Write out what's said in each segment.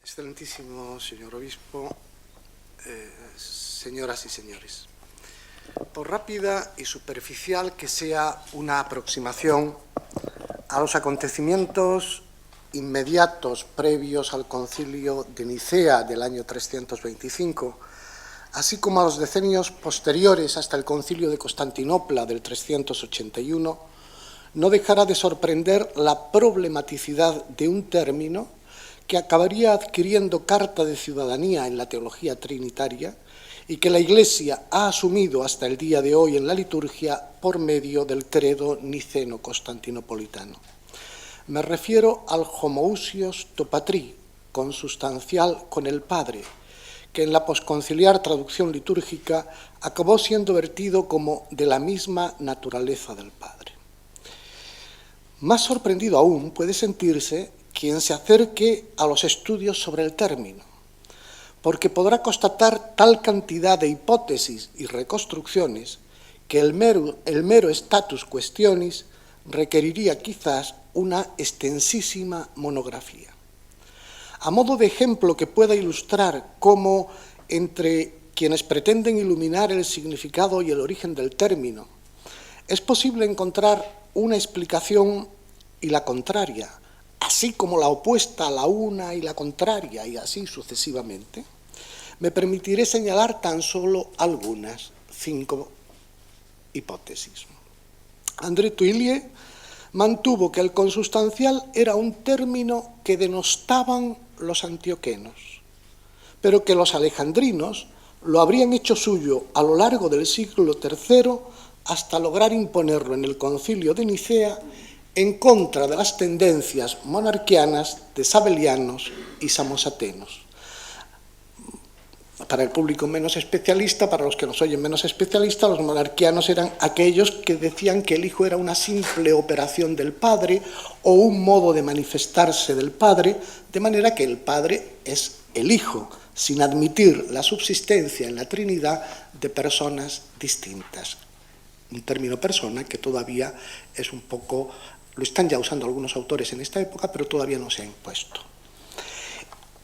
Excelentísimo señor obispo, señoras y señores, por rápida y superficial que sea una aproximación a los acontecimientos inmediatos previos al concilio de Nicea del año 325, así como a los decenios posteriores hasta el concilio de Constantinopla del 381, no dejará de sorprender la problematicidad de un término que acabaría adquiriendo carta de ciudadanía en la teología trinitaria y que la Iglesia ha asumido hasta el día de hoy en la liturgia por medio del credo niceno-constantinopolitano. Me refiero al homoousios to patri, consustancial con el Padre, que en la posconciliar traducción litúrgica acabó siendo vertido como de la misma naturaleza del Padre. Más sorprendido aún puede sentirse quien se acerque a los estudios sobre el término, porque podrá constatar tal cantidad de hipótesis y reconstrucciones que el mero status questionis requeriría quizás una extensísima monografía. A modo de ejemplo que pueda ilustrar cómo entre quienes pretenden iluminar el significado y el origen del término es posible encontrar una explicación y la contraria, así como la opuesta a la una y la contraria, y así sucesivamente, me permitiré señalar tan solo algunas, 5 hipótesis. André Thuillier mantuvo que el consustancial era un término que denostaban los antioquenos, pero que los alejandrinos lo habrían hecho suyo a lo largo del siglo III hasta lograr imponerlo en el concilio de Nicea en contra de las tendencias monarquianas de sabelianos y samosatenos. Para el público menos especialista, para los que nos oyen menos especialistas, los monarquianos eran aquellos que decían que el Hijo era una simple operación del Padre o un modo de manifestarse del Padre, de manera que el Padre es el Hijo, sin admitir la subsistencia en la Trinidad de personas distintas. Un término persona que todavía es un poco, lo están ya usando algunos autores en esta época, pero todavía no se ha impuesto.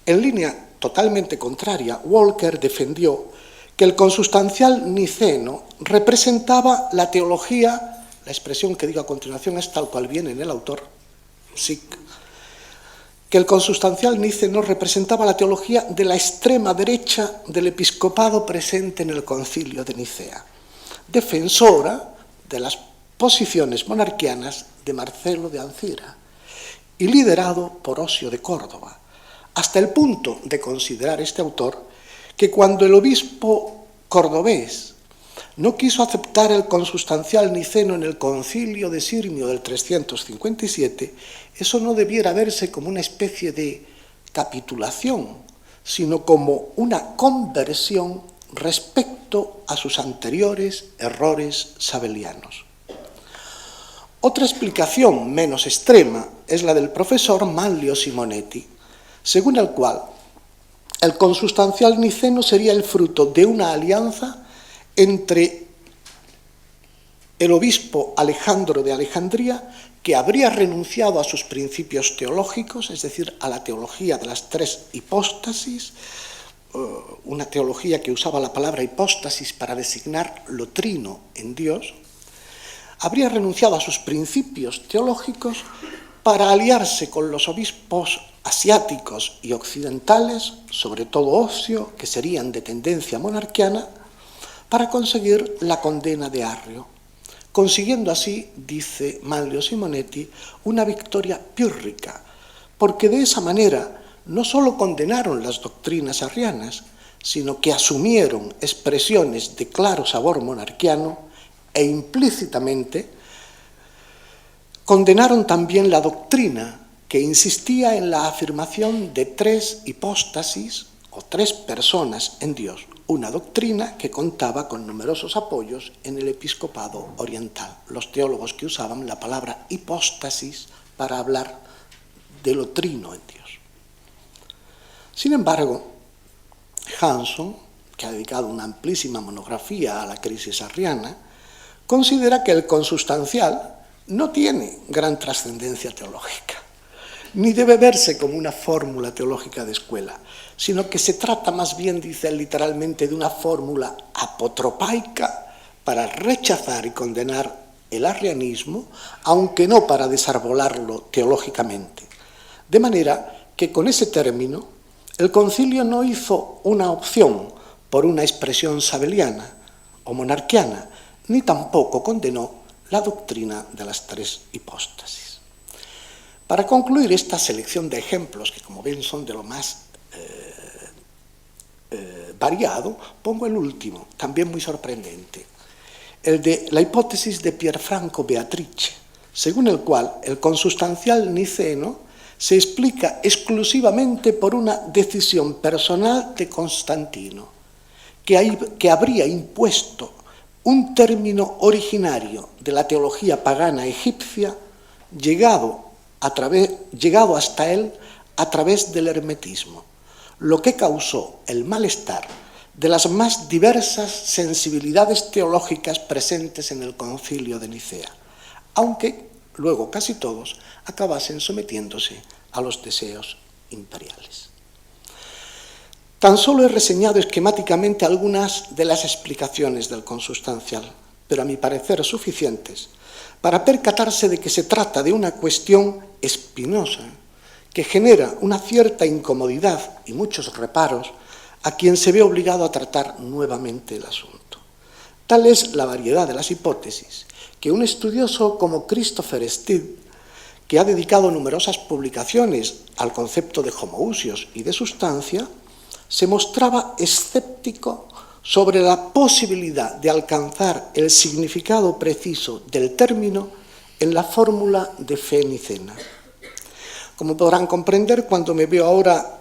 En línea totalmente contraria, Walker defendió que el consustancial niceno representaba la teología, la expresión que digo a continuación es tal cual viene en el autor, Sick, que el consustancial niceno representaba la teología de la extrema derecha del episcopado presente en el concilio de Nicea, defensora de las posiciones monarquianas de Marcelo de Ancira y liderado por Osio de Córdoba, hasta el punto de considerar este autor que cuando el obispo cordobés no quiso aceptar el consustancial niceno en el concilio de Sirmio del 357, eso no debiera verse como una especie de capitulación, sino como una conversión respecto a sus anteriores errores sabelianos. Otra explicación menos extrema es la del profesor Manlio Simonetti, según el cual el consustancial niceno sería el fruto de una alianza entre el obispo Alejandro de Alejandría, que habría renunciado a sus principios teológicos, es decir, a la teología de las tres hipóstasis, una teología que usaba la palabra hipóstasis para designar lo trino en Dios, habría renunciado a sus principios teológicos para aliarse con los obispos asiáticos y occidentales, sobre todo Osio, que serían de tendencia monarquiana, para conseguir la condena de Arrio, consiguiendo así, dice Manlio Simonetti, una victoria pírrica, porque de esa manera no solo condenaron las doctrinas arrianas, sino que asumieron expresiones de claro sabor monarquiano e implícitamente condenaron también la doctrina que insistía en la afirmación de tres hipóstasis o tres personas en Dios, una doctrina que contaba con numerosos apoyos en el episcopado oriental, los teólogos que usaban la palabra hipóstasis para hablar de lo trino en Dios. Sin embargo, Hanson que ha dedicado una amplísima monografía a la crisis arriana, considera que el consustancial no tiene gran trascendencia teológica, ni debe verse como una fórmula teológica de escuela, sino que se trata más bien, dice él literalmente, de una fórmula apotropaica para rechazar y condenar el arrianismo, aunque no para desarbolarlo teológicamente. De manera que con ese término el concilio no hizo una opción por una expresión sabeliana o monarquiana, ni tampoco condenó la doctrina de las tres hipóstasis. Para concluir esta selección de ejemplos, que como ven son de lo más variado, pongo el último, también muy sorprendente, el de la hipótesis de Pierfranco Beatrice, según el cual el consustancial niceno se explica exclusivamente por una decisión personal de Constantino, que habría impuesto un término originario de la teología pagana egipcia, llegado hasta él a través del hermetismo, lo que causó el malestar de las más diversas sensibilidades teológicas presentes en el Concilio de Nicea, aunque luego casi todos acabasen sometiéndose a los deseos imperiales. Tan solo he reseñado esquemáticamente algunas de las explicaciones del consustancial, pero a mi parecer suficientes para percatarse de que se trata de una cuestión espinosa que genera una cierta incomodidad y muchos reparos a quien se ve obligado a tratar nuevamente el asunto. Tal es la variedad de las hipótesis que un estudioso como Christopher Stead, que ha dedicado numerosas publicaciones al concepto de homoousios y de sustancia, se mostraba escéptico sobre la posibilidad de alcanzar el significado preciso del término en la fórmula de fe nicena. Como podrán comprender, cuando me veo ahora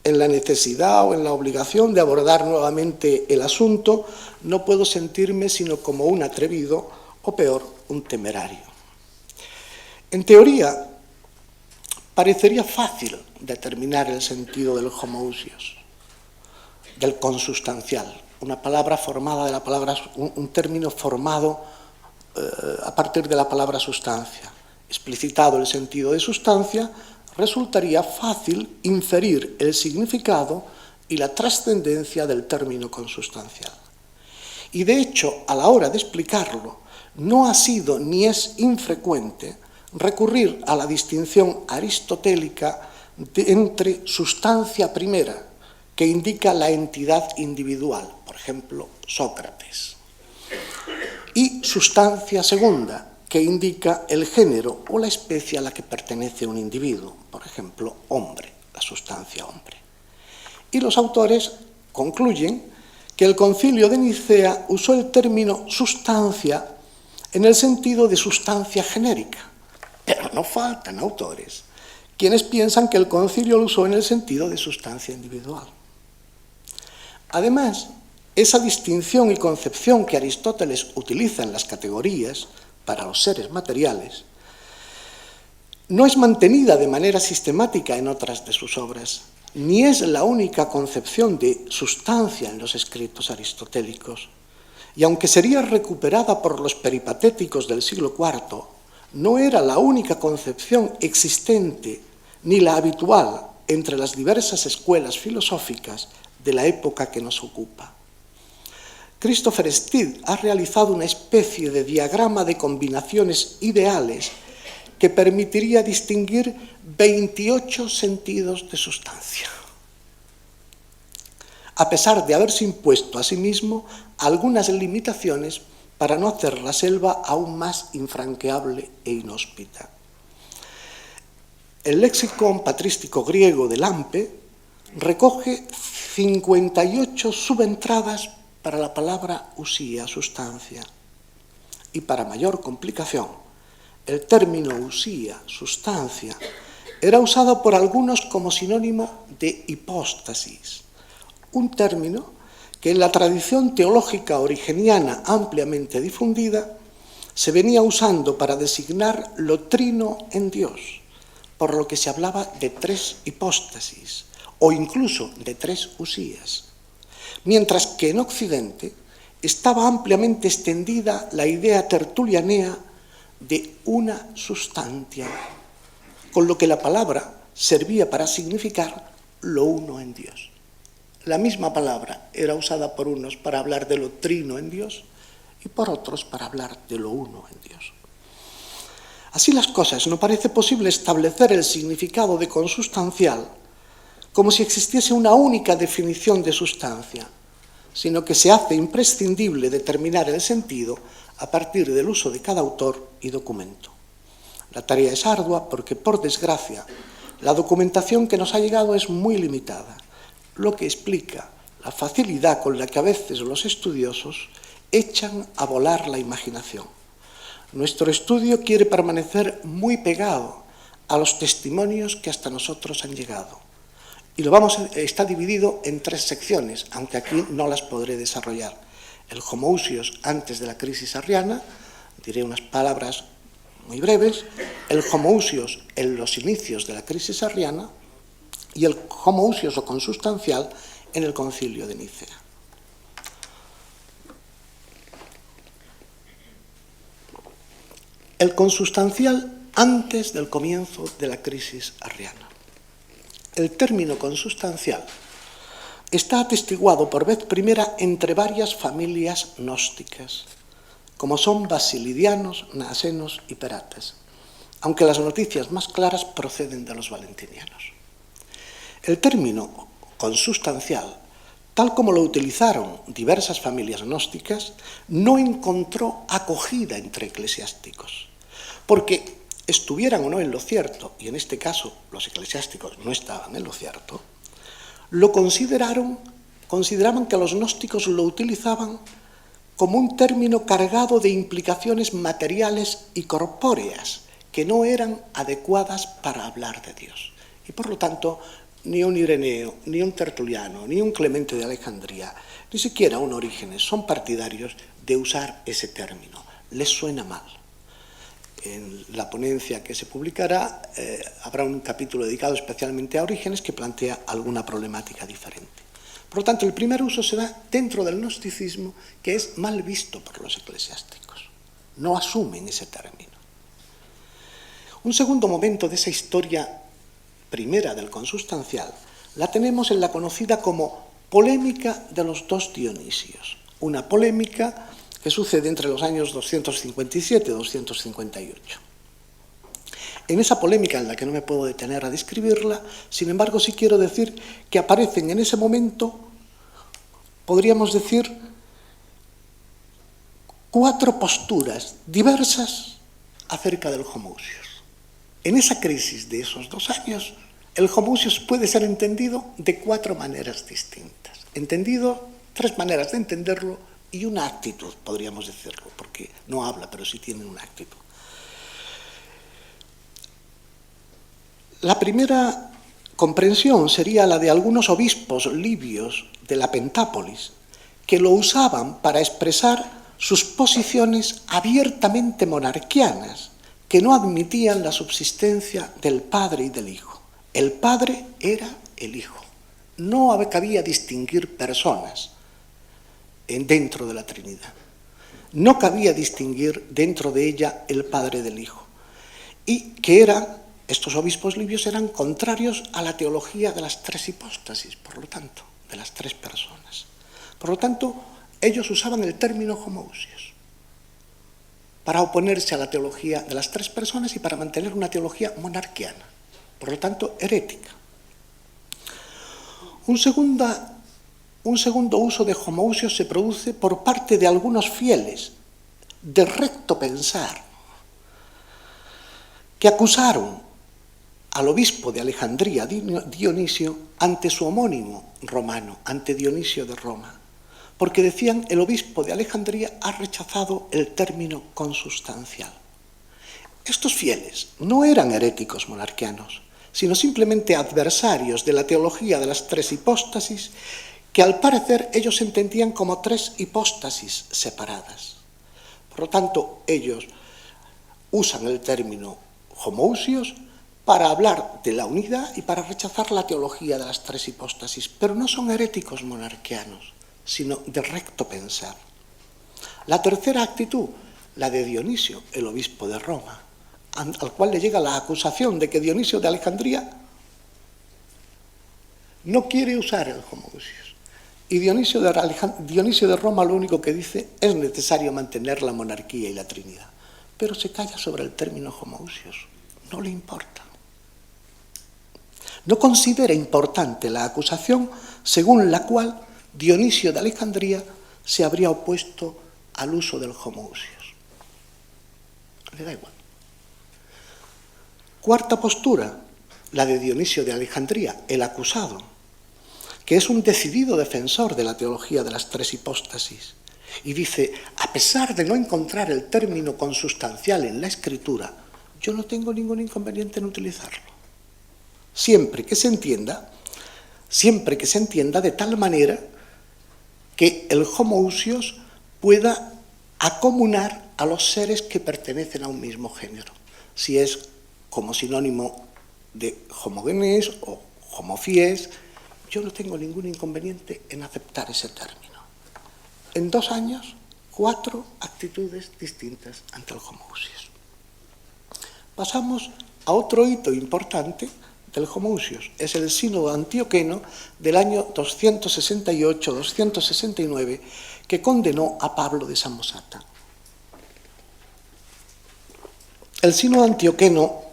en la necesidad o en la obligación de abordar nuevamente el asunto, no puedo sentirme sino como un atrevido o peor, un temerario. En teoría, parecería fácil determinar el sentido del homoousios, del consustancial, una palabra formada de la palabra, un término formado a partir de la palabra sustancia. Explicitado el sentido de sustancia, resultaría fácil inferir el significado y la trascendencia del término consustancial. Y de hecho, a la hora de explicarlo, no ha sido ni es infrecuente recurrir a la distinción aristotélica entre sustancia primera, que indica la entidad individual, por ejemplo, Sócrates, y sustancia segunda, que indica el género o la especie a la que pertenece un individuo, por ejemplo, hombre, la sustancia hombre. Y los autores concluyen que el Concilio de Nicea usó el término sustancia en el sentido de sustancia genérica, pero no faltan autores quienes piensan que el Concilio lo usó en el sentido de sustancia individual. Además, esa distinción y concepción que Aristóteles utiliza en las categorías para los seres materiales no es mantenida de manera sistemática en otras de sus obras, ni es la única concepción de sustancia en los escritos aristotélicos, y aunque sería recuperada por los peripatéticos del siglo IV, no era la única concepción existente ni la habitual entre las diversas escuelas filosóficas de la época que nos ocupa. Christopher Stead ha realizado una especie de diagrama de combinaciones ideales que permitiría distinguir 28 sentidos de sustancia, a pesar de haberse impuesto a sí mismo algunas limitaciones para no hacer la selva aún más infranqueable e inhóspita. El léxico patrístico griego de Lampe recoge 58 subentradas para la palabra usía, sustancia. Y para mayor complicación, el término usía, sustancia, era usado por algunos como sinónimo de hipóstasis, un término que en la tradición teológica origeniana ampliamente difundida se venía usando para designar lo trino en Dios, por lo que se hablaba de tres hipóstasis o incluso de tres usías. mientras que en Occidente estaba ampliamente extendida la idea tertulianea de una sustancia, con lo que la palabra servía para significar lo uno en Dios. La misma palabra era usada por unos para hablar de lo trino en Dios y por otros para hablar de lo uno en Dios. Así las cosas, no parece posible establecer el significado de consustancial como si existiese una única definición de sustancia, sino que se hace imprescindible determinar el sentido a partir del uso de cada autor y documento. La tarea es ardua porque, por desgracia, la documentación que nos ha llegado es muy limitada, lo que explica la facilidad con la que a veces los estudiosos echan a volar la imaginación. Nuestro estudio quiere permanecer muy pegado a los testimonios que hasta nosotros han llegado. Y está dividido en 3 secciones, aunque aquí no las podré desarrollar. El homoousios antes de la crisis arriana, diré unas palabras muy breves, el homoousios en los inicios de la crisis arriana y el homoousios o consustancial en el concilio de Nicea. El consustancial antes del comienzo de la crisis arriana. El término consustancial está atestiguado por vez primera entre varias familias gnósticas, como son basilidianos, naasenos y peratas, aunque las noticias más claras proceden de los valentinianos. El término consustancial, tal como lo utilizaron diversas familias gnósticas, no encontró acogida entre eclesiásticos, porque estuvieran o no en lo cierto, y en este caso los eclesiásticos no estaban en lo cierto, consideraban que los gnósticos lo utilizaban como un término cargado de implicaciones materiales y corpóreas que no eran adecuadas para hablar de Dios. Y por lo tanto, ni un Ireneo, ni un Tertuliano, ni un Clemente de Alejandría, ni siquiera un Orígenes son partidarios de usar ese término. Les suena mal. En la ponencia que se publicará habrá un capítulo dedicado especialmente a Orígenes que plantea alguna problemática diferente. Por lo tanto, el primer uso se da dentro del gnosticismo, que es mal visto por los eclesiásticos. No asumen ese término. Un segundo momento de esa historia primera del consustancial la tenemos en la conocida como polémica de los 2 Dionisios. Una polémica que sucede entre los años 257 y 258. En esa polémica, en la que no me puedo detener a describirla, sin embargo sí quiero decir que aparecen en ese momento, podríamos decir, 4 posturas diversas acerca del homoousios. En esa crisis de esos 2 años, el homoousios puede ser entendido de 4 maneras distintas. 3 maneras de entenderlo y una actitud, podríamos decirlo, porque no habla, pero sí tiene una actitud. La primera comprensión sería la de algunos obispos libios de la Pentápolis, que lo usaban para expresar sus posiciones abiertamente monarquianas, que no admitían la subsistencia del Padre y del Hijo. El Padre era el Hijo. No cabía distinguir personas dentro de la Trinidad. No cabía distinguir dentro de ella el Padre del Hijo. Y que estos obispos libios eran contrarios a la teología de las 3 hipóstasis, por lo tanto, de las 3 personas. Por lo tanto, ellos usaban el término homoousios para oponerse a la teología de las 3 personas y para mantener una teología monarquiana, por lo tanto, herética. Un segundo uso de homoousios se produce por parte de algunos fieles de recto pensar, que acusaron al obispo de Alejandría, Dionisio, ante su homónimo romano, ante Dionisio de Roma, porque decían el obispo de Alejandría ha rechazado el término consustancial. Estos fieles no eran heréticos monarquianos, sino simplemente adversarios de la teología de las 3 hipóstasis, que al parecer ellos entendían como 3 hipóstasis separadas. Por lo tanto, ellos usan el término homoousios para hablar de la unidad y para rechazar la teología de las 3 hipóstasis, pero no son heréticos monarquianos, sino de recto pensar. La tercera actitud, la de Dionisio, el obispo de Roma, al cual le llega la acusación de que Dionisio de Alejandría no quiere usar el homoousios. Y Dionisio de Roma lo único que dice es necesario mantener la monarquía y la Trinidad. Pero se calla sobre el término homoousios, no le importa. No considera importante la acusación según la cual Dionisio de Alejandría se habría opuesto al uso del homoousios. Le da igual. Cuarta postura, la de Dionisio de Alejandría, el acusado, que es un decidido defensor de la teología de las tres hipóstasis, y dice, a pesar de no encontrar el término consustancial en la Escritura, yo no tengo ningún inconveniente en utilizarlo. Siempre que se entienda de tal manera que el homoousios pueda acomunar a los seres que pertenecen a un mismo género, si es como sinónimo de homogenes o homofies, yo no tengo ningún inconveniente en aceptar ese término. En 2 años, 4 actitudes distintas ante el homoousios. Pasamos a otro hito importante del homoousios. Es el sínodo antioqueno del año 268-269 que condenó a Pablo de Samosata. El sínodo antioqueno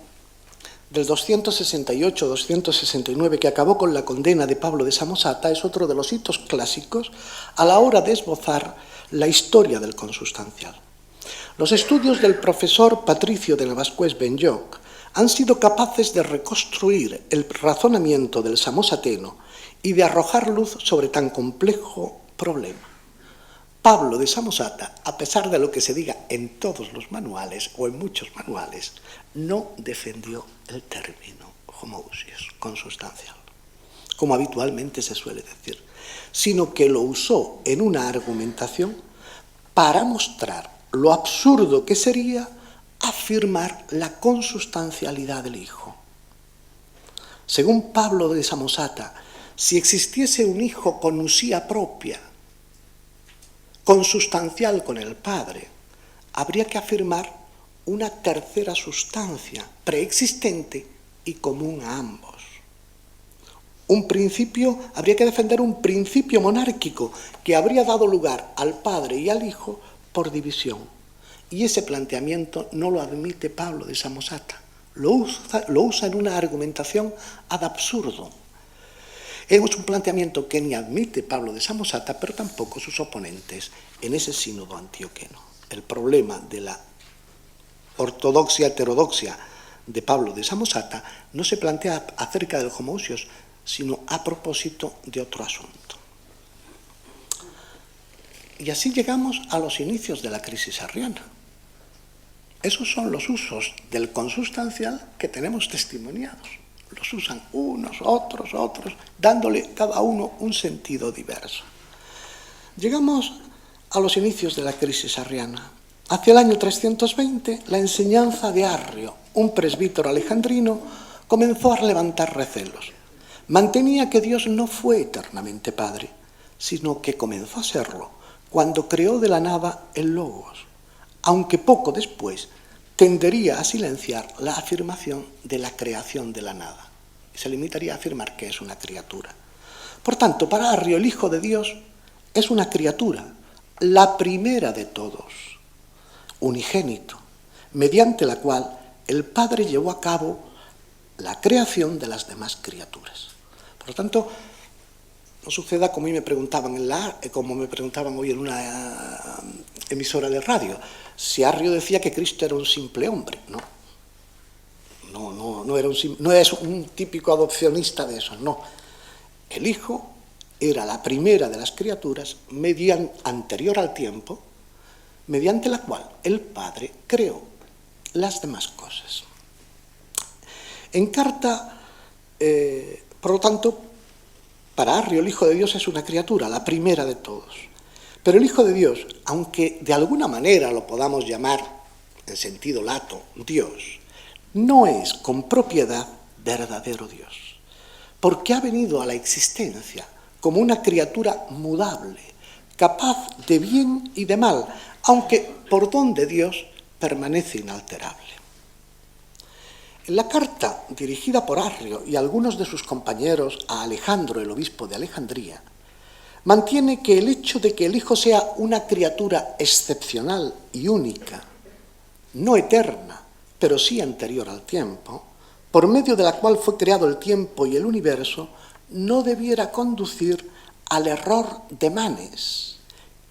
del 268-269 que acabó con la condena de Pablo de Samosata es otro de los hitos clásicos a la hora de esbozar la historia del consustancial. Los estudios del profesor Patricio de Navascués Benlloch han sido capaces de reconstruir el razonamiento del samosateno y de arrojar luz sobre tan complejo problema. Pablo de Samosata, a pesar de lo que se diga en todos los manuales o en muchos manuales, no defendió el término homoousios, consustancial, como habitualmente se suele decir, sino que lo usó en una argumentación para mostrar lo absurdo que sería afirmar la consustancialidad del Hijo. Según Pablo de Samosata, si existiese un Hijo con usía propia, consustancial con el Padre, habría que afirmar una tercera sustancia preexistente y común a ambos. Habría que defender un principio monárquico que habría dado lugar al Padre y al Hijo por división. Y ese planteamiento no lo admite Pablo de Samosata. Lo usa en una argumentación ad absurdum. Es un planteamiento que ni admite Pablo de Samosata, pero tampoco sus oponentes en ese sínodo antioqueno. El problema de la ortodoxia heterodoxia de Pablo de Samosata no se plantea acerca del homoousios, sino a propósito de otro asunto. Y así llegamos a los inicios de la crisis arriana. Esos son los usos del consustancial que tenemos testimoniados. Los usan unos, otros, dándole cada uno un sentido diverso. Llegamos a los inicios de la crisis arriana. Hacia el año 320, la enseñanza de Arrio, un presbítero alejandrino, comenzó a levantar recelos. Mantenía que Dios no fue eternamente Padre, sino que comenzó a serlo cuando creó de la nada el Logos, aunque poco después tendería a silenciar la afirmación de la creación de la nada. Se limitaría a afirmar que es una criatura. Por tanto, para Arrio, el Hijo de Dios es una criatura, la primera de todos, unigénito, mediante la cual el Padre llevó a cabo la creación de las demás criaturas. Por lo tanto, no suceda como me preguntaban hoy en una emisora de radio, si Arrio decía que Cristo era un simple hombre. No es un típico adopcionista de eso, no. El Hijo era la primera de las criaturas anterior al tiempo, mediante la cual el Padre creó las demás cosas. En carta, por lo tanto, para Arrio el Hijo de Dios es una criatura, la primera de todos. Pero el Hijo de Dios, aunque de alguna manera lo podamos llamar, en sentido lato, Dios, no es con propiedad verdadero Dios, porque ha venido a la existencia como una criatura mudable, capaz de bien y de mal, aunque por don de Dios permanece inalterable. En la carta dirigida por Arrio y algunos de sus compañeros a Alejandro, el obispo de Alejandría, mantiene que el hecho de que el Hijo sea una criatura excepcional y única, no eterna, pero sí anterior al tiempo, por medio de la cual fue creado el tiempo y el universo, no debiera conducir al error de Manes,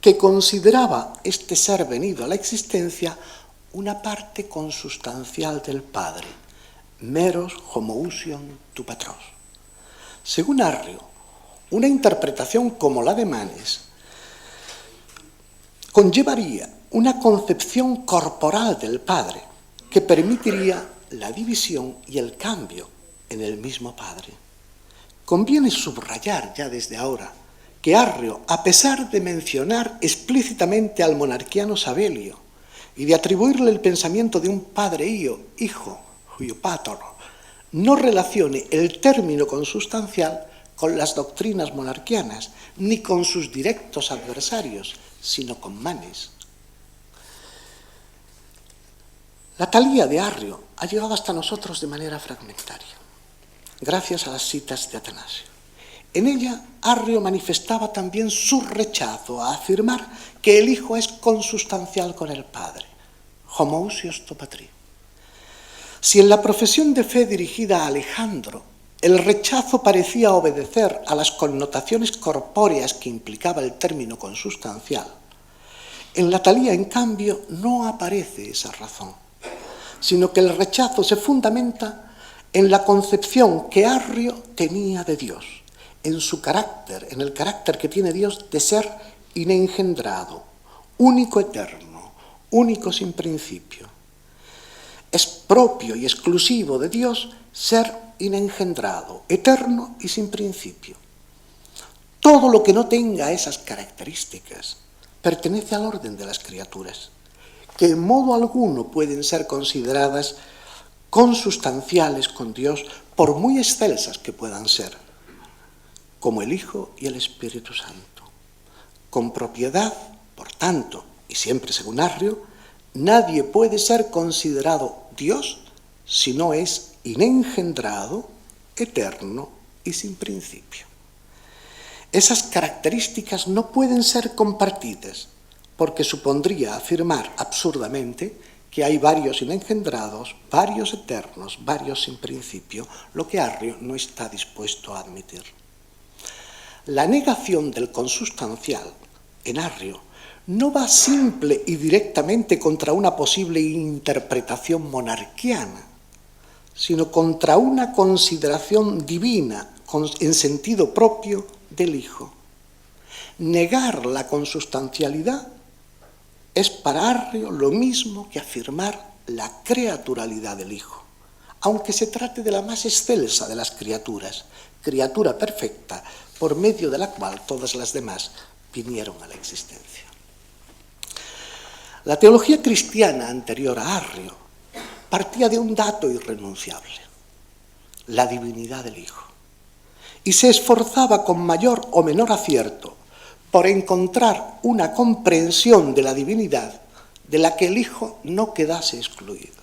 que consideraba este ser venido a la existencia una parte consustancial del Padre, meros homoousion tu patros. Según Arrio, una interpretación como la de Manes conllevaría una concepción corporal del Padre que permitiría la división y el cambio en el mismo Padre. Conviene subrayar ya desde ahora que Arrio, a pesar de mencionar explícitamente al monarquiano Sabelio y de atribuirle el pensamiento de un padre hijo, huiopátor, no relacione el término consustancial con las doctrinas monarquianas, ni con sus directos adversarios, sino con Manes. La talía de Arrio ha llegado hasta nosotros de manera fragmentaria, gracias a las citas de Atanasio. En ella, Arrio manifestaba también su rechazo a afirmar que el Hijo es consustancial con el Padre, homoousios to patri. Si en la profesión de fe dirigida a Alejandro el rechazo parecía obedecer a las connotaciones corpóreas que implicaba el término consustancial, en la talía, en cambio, no aparece esa razón, sino que el rechazo se fundamenta en la concepción que Arrio tenía de Dios, en su carácter, en el carácter que tiene Dios de ser inengendrado, único eterno, único sin principio. Es propio y exclusivo de Dios ser inengendrado, eterno y sin principio. Todo lo que no tenga esas características pertenece al orden de las criaturas, que en modo alguno pueden ser consideradas consustanciales con Dios, por muy excelsas que puedan ser, como el Hijo y el Espíritu Santo. Con propiedad, por tanto, y siempre según Arrio, nadie puede ser considerado Dios si no es inengendrado, eterno y sin principio. Esas características no pueden ser compartidas, porque supondría afirmar absurdamente que hay varios inengendrados, varios eternos, varios sin principio, lo que Arrio no está dispuesto a admitir. La negación del consustancial en Arrio no va simple y directamente contra una posible interpretación monarquiana, sino contra una consideración divina en sentido propio del Hijo. Negar la consustancialidad es para Arrio lo mismo que afirmar la creaturalidad del Hijo, aunque se trate de la más excelsa de las criaturas, criatura perfecta, por medio de la cual todas las demás vinieron a la existencia. La teología cristiana anterior a Arrio partía de un dato irrenunciable, la divinidad del Hijo, y se esforzaba con mayor o menor acierto por encontrar una comprensión de la divinidad de la que el Hijo no quedase excluido.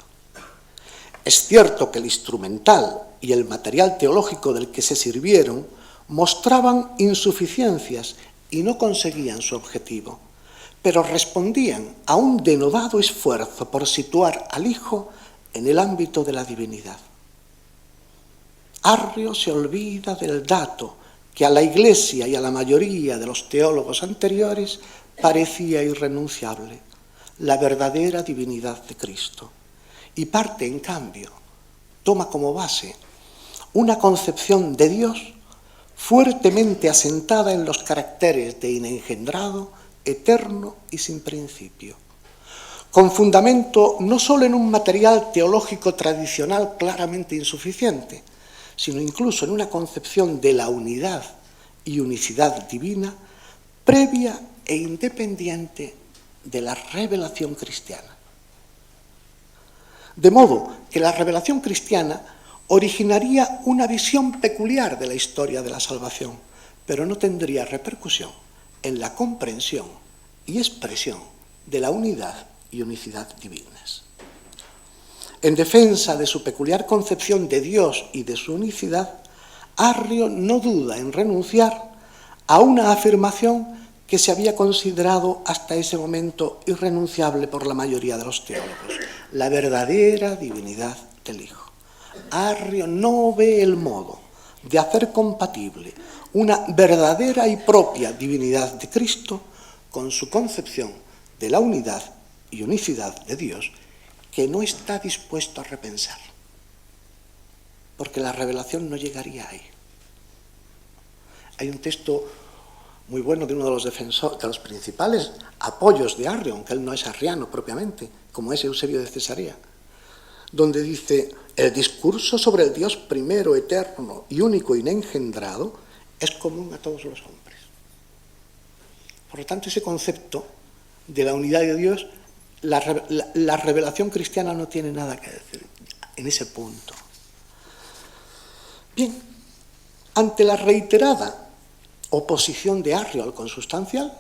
Es cierto que el instrumental y el material teológico del que se sirvieron mostraban insuficiencias y no conseguían su objetivo, pero respondían a un denodado esfuerzo por situar al Hijo en el ámbito de la divinidad. Arrio se olvida del dato que a la Iglesia y a la mayoría de los teólogos anteriores parecía irrenunciable, la verdadera divinidad de Cristo, y parte, en cambio, toma como base una concepción de Dios fuertemente asentada en los caracteres de inengendrado, eterno y sin principio, con fundamento no solo en un material teológico tradicional claramente insuficiente, sino incluso en una concepción de la unidad y unicidad divina previa e independiente de la revelación cristiana. De modo que la revelación cristiana originaría una visión peculiar de la historia de la salvación, pero no tendría repercusión en la comprensión y expresión de la unidad y unicidad divinas. En defensa de su peculiar concepción de Dios y de su unicidad, Arrio no duda en renunciar a una afirmación que se había considerado hasta ese momento irrenunciable por la mayoría de los teólogos: la verdadera divinidad del Hijo. Arrio no ve el modo de hacer compatible una verdadera y propia divinidad de Cristo con su concepción de la unidad y unicidad de Dios, que no está dispuesto a repensar, porque la revelación no llegaría ahí. Hay un texto muy bueno de uno de los principales apoyos de Arrio, aunque él no es arriano propiamente, como es Eusebio de Cesarea, donde dice: el discurso sobre el Dios primero, eterno y único y no engendrado es común a todos los hombres. Por lo tanto, ese concepto de la unidad de Dios, la revelación cristiana no tiene nada que decir en ese punto. Bien, ante la reiterada oposición de Arrio al consustancial,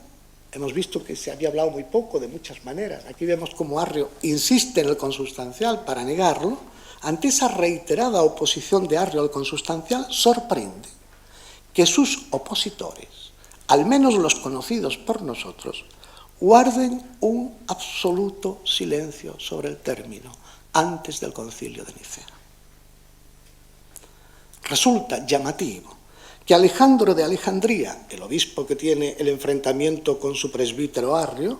hemos visto que se había hablado muy poco de muchas maneras. Aquí vemos cómo Arrio insiste en el consustancial para negarlo. Ante esa reiterada oposición de Arrio al consustancial, sorprende que sus opositores, al menos los conocidos por nosotros, guarden un absoluto silencio sobre el término antes del Concilio de Nicea. Resulta llamativo que Alejandro de Alejandría, el obispo que tiene el enfrentamiento con su presbítero Arrio,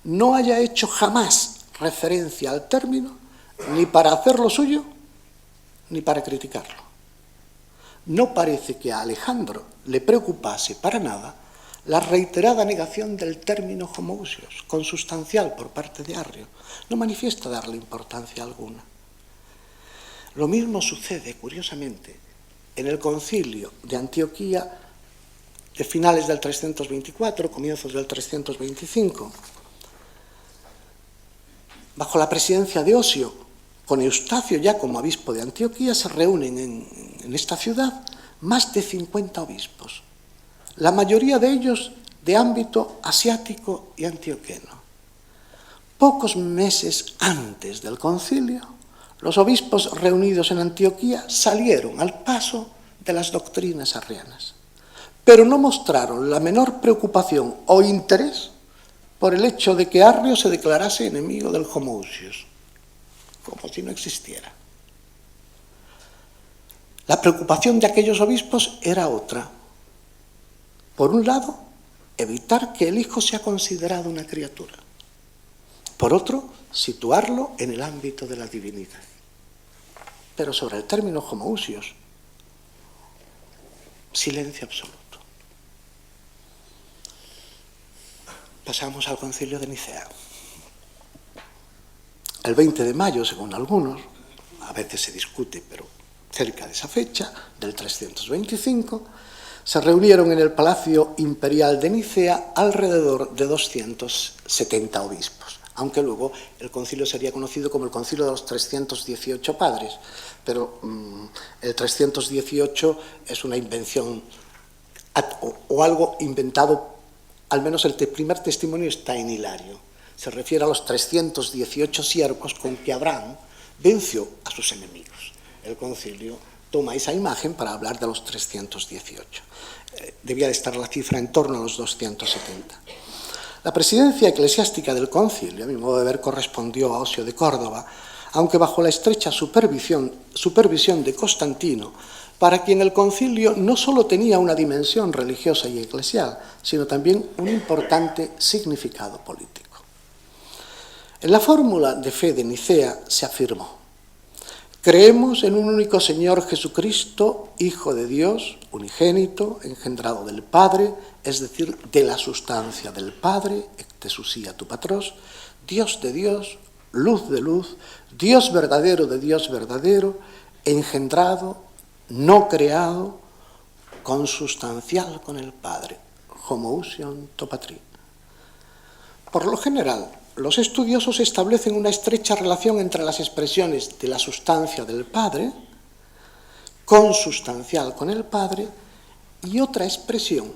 no haya hecho jamás referencia al término, ni para hacerlo suyo, ni para criticarlo. No parece que a Alejandro le preocupase para nada la reiterada negación del término homoousios, consustancial por parte de Arrio. No manifiesta darle importancia alguna. Lo mismo sucede, curiosamente, en el concilio de Antioquía de finales del 324, comienzos del 325. Bajo la presidencia de Osio, con Eustacio ya como obispo de Antioquía, se reúnen en esta ciudad más de 50 obispos, la mayoría de ellos de ámbito asiático y antioqueno. Pocos meses antes del concilio, los obispos reunidos en Antioquía salieron al paso de las doctrinas arrianas, pero no mostraron la menor preocupación o interés por el hecho de que Arrio se declarase enemigo del homoousios, como si no existiera. La preocupación de aquellos obispos era otra. Por un lado, evitar que el Hijo sea considerado una criatura. Por otro, situarlo en el ámbito de la divinidad. Pero sobre el término homoousios, silencio absoluto. Pasamos al Concilio de Nicea. El 20 de mayo, según algunos, a veces se discute, pero cerca de esa fecha, del 325, se reunieron en el Palacio Imperial de Nicea alrededor de 270 obispos, aunque luego el concilio sería conocido como el Concilio de los 318 Padres, pero el 318 es una invención o algo inventado, al menos el primer testimonio está en Hilario. Se refiere a los 318 siervos con que Abraham venció a sus enemigos. El concilio toma esa imagen para hablar de los 318. Debía de estar la cifra en torno a los 270. La presidencia eclesiástica del concilio, a mi modo de ver, correspondió a Osio de Córdoba, aunque bajo la estrecha supervisión de Constantino, para quien el concilio no solo tenía una dimensión religiosa y eclesial, sino también un importante significado político. En la fórmula de fe de Nicea se afirmó: creemos en un único Señor Jesucristo, Hijo de Dios, unigénito, engendrado del Padre, es decir, de la sustancia del Padre, ectesousia tu patros, Dios de Dios, luz de luz, Dios verdadero de Dios verdadero, engendrado, no creado, consustancial con el Padre, homoousion to patri. Por lo general, los estudiosos establecen una estrecha relación entre las expresiones de la sustancia del Padre, consustancial con el Padre, y otra expresión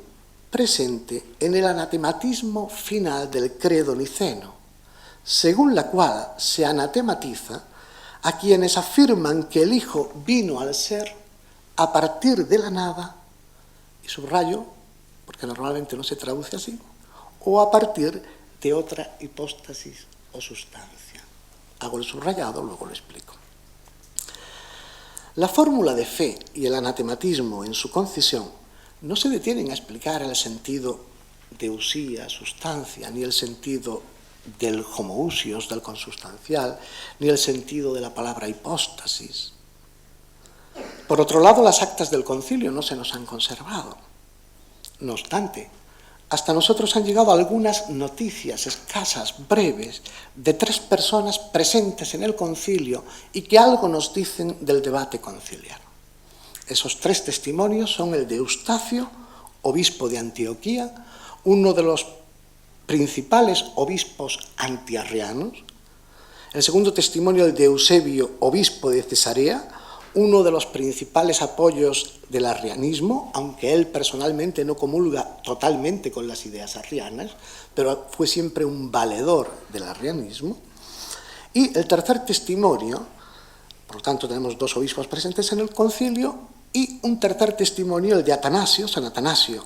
presente en el anatematismo final del credo niceno, según la cual se anatematiza a quienes afirman que el Hijo vino al ser a partir de la nada, y subrayo, porque normalmente no se traduce así, o a partir de otra hipóstasis o sustancia. Hago el subrayado, luego lo explico. La fórmula de fe y el anatematismo en su concisión no se detienen a explicar el sentido de usía, sustancia, ni el sentido del homoousios, del consustancial, ni el sentido de la palabra hipóstasis. Por otro lado, las actas del concilio no se nos han conservado. No obstante, hasta nosotros han llegado algunas noticias escasas, breves, de 3 personas presentes en el concilio y que algo nos dicen del debate conciliar. Esos 3 testimonios son el de Eustacio, obispo de Antioquía, uno de los principales obispos antiarrianos; el segundo testimonio, el de Eusebio, obispo de Cesarea, uno de los principales apoyos del arrianismo, aunque él personalmente no comulga totalmente con las ideas arrianas, pero fue siempre un valedor del arrianismo. Y el tercer testimonio, por lo tanto tenemos 2 obispos presentes en el concilio, y un tercer testimonio, el de Atanasio, San Atanasio,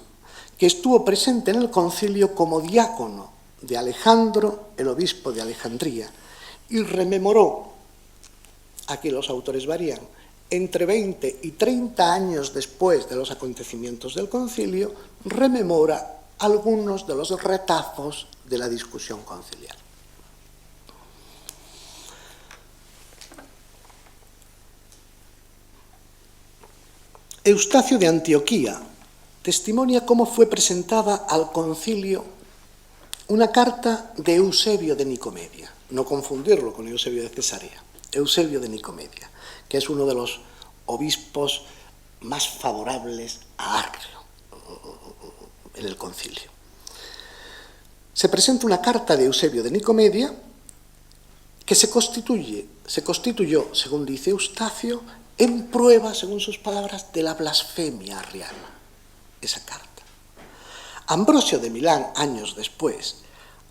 que estuvo presente en el concilio como diácono de Alejandro, el obispo de Alejandría, y rememoró, aquí los autores varían, entre 20 y 30 años después de los acontecimientos del concilio, rememora algunos de los retazos de la discusión conciliar. Eustacio de Antioquía testimonia cómo fue presentada al concilio una carta de Eusebio de Nicomedia, no confundirlo con Eusebio de Cesarea, Eusebio de Nicomedia, que es uno de los obispos más favorables a Arrio en el concilio. Se presenta una carta de Eusebio de Nicomedia que se constituyó, según dice Eustacio, en prueba, según sus palabras, de la blasfemia arriana, esa carta. Ambrosio de Milán, años después,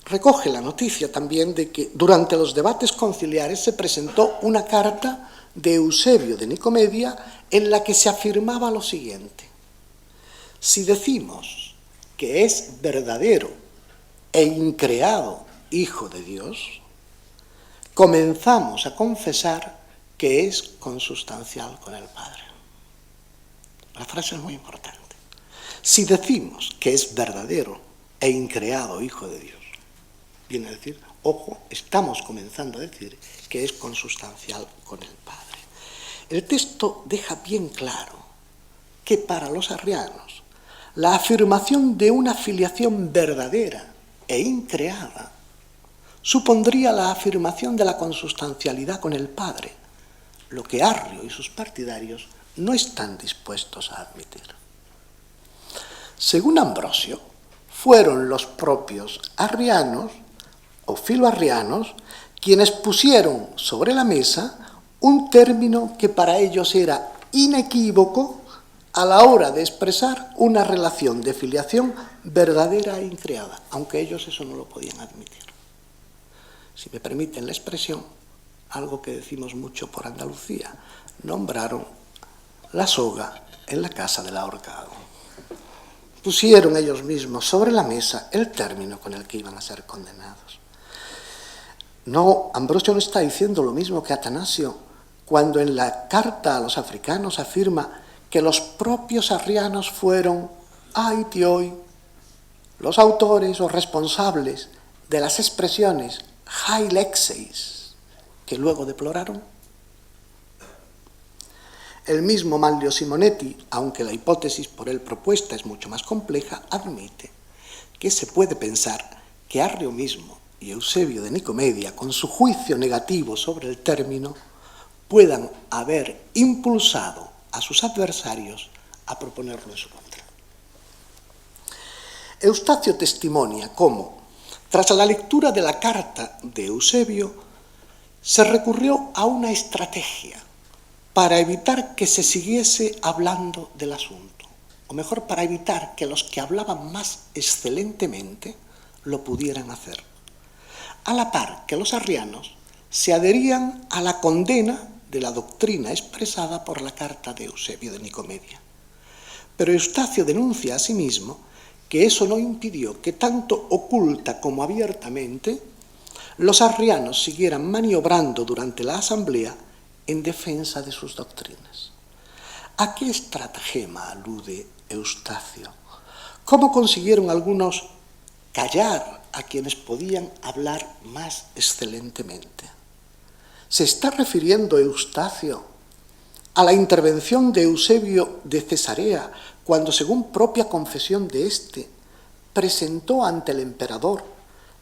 recoge la noticia también de que durante los debates conciliares se presentó una carta de Eusebio de Nicomedia en la que se afirmaba lo siguiente: si decimos que es verdadero e increado Hijo de Dios, comenzamos a confesar que es consustancial con el Padre. La frase es muy importante. Si decimos que es verdadero e increado Hijo de Dios, viene a decir, ojo, estamos comenzando a decir que es consustancial con el Padre. El texto deja bien claro que para los arrianos la afirmación de una filiación verdadera e increada supondría la afirmación de la consustancialidad con el Padre, lo que Arrio y sus partidarios no están dispuestos a admitir. Según Ambrosio, fueron los propios arrianos o filoarrianos quienes pusieron sobre la mesa un término que para ellos era inequívoco a la hora de expresar una relación de filiación verdadera e increada, aunque ellos eso no lo podían admitir. Si me permiten la expresión, algo que decimos mucho por Andalucía, nombraron la soga en la casa del ahorcado. Pusieron ellos mismos sobre la mesa el término con el que iban a ser condenados. No, Ambrosio no está diciendo lo mismo que Atanasio cuando en la carta a los africanos afirma que los propios arrianos fueron, aiti hoy, los autores o responsables de las expresiones hai lexeis, que luego deploraron. El mismo Manlio Simonetti, aunque la hipótesis por él propuesta es mucho más compleja, admite que se puede pensar que Arrio mismo y Eusebio de Nicomedia, con su juicio negativo sobre el término, puedan haber impulsado a sus adversarios a proponerlo en su contra. Eustacio testimonia cómo, tras la lectura de la carta de Eusebio, se recurrió a una estrategia para evitar que se siguiese hablando del asunto. o mejor, para evitar que los que hablaban más excelentemente lo pudieran hacer. A la par que los arrianos se adherían a la condena de la doctrina expresada por la carta de Eusebio de Nicomedia. Pero Eustacio denuncia asimismo que eso no impidió que tanto oculta como abiertamente los arrianos siguieran maniobrando durante la asamblea en defensa de sus doctrinas. ¿A qué estratagema alude Eustacio? ¿Cómo consiguieron algunos callar a quienes podían hablar más excelentemente? ¿Se está refiriendo Eustacio a la intervención de Eusebio de Cesarea, cuando, según propia confesión de éste, presentó ante el emperador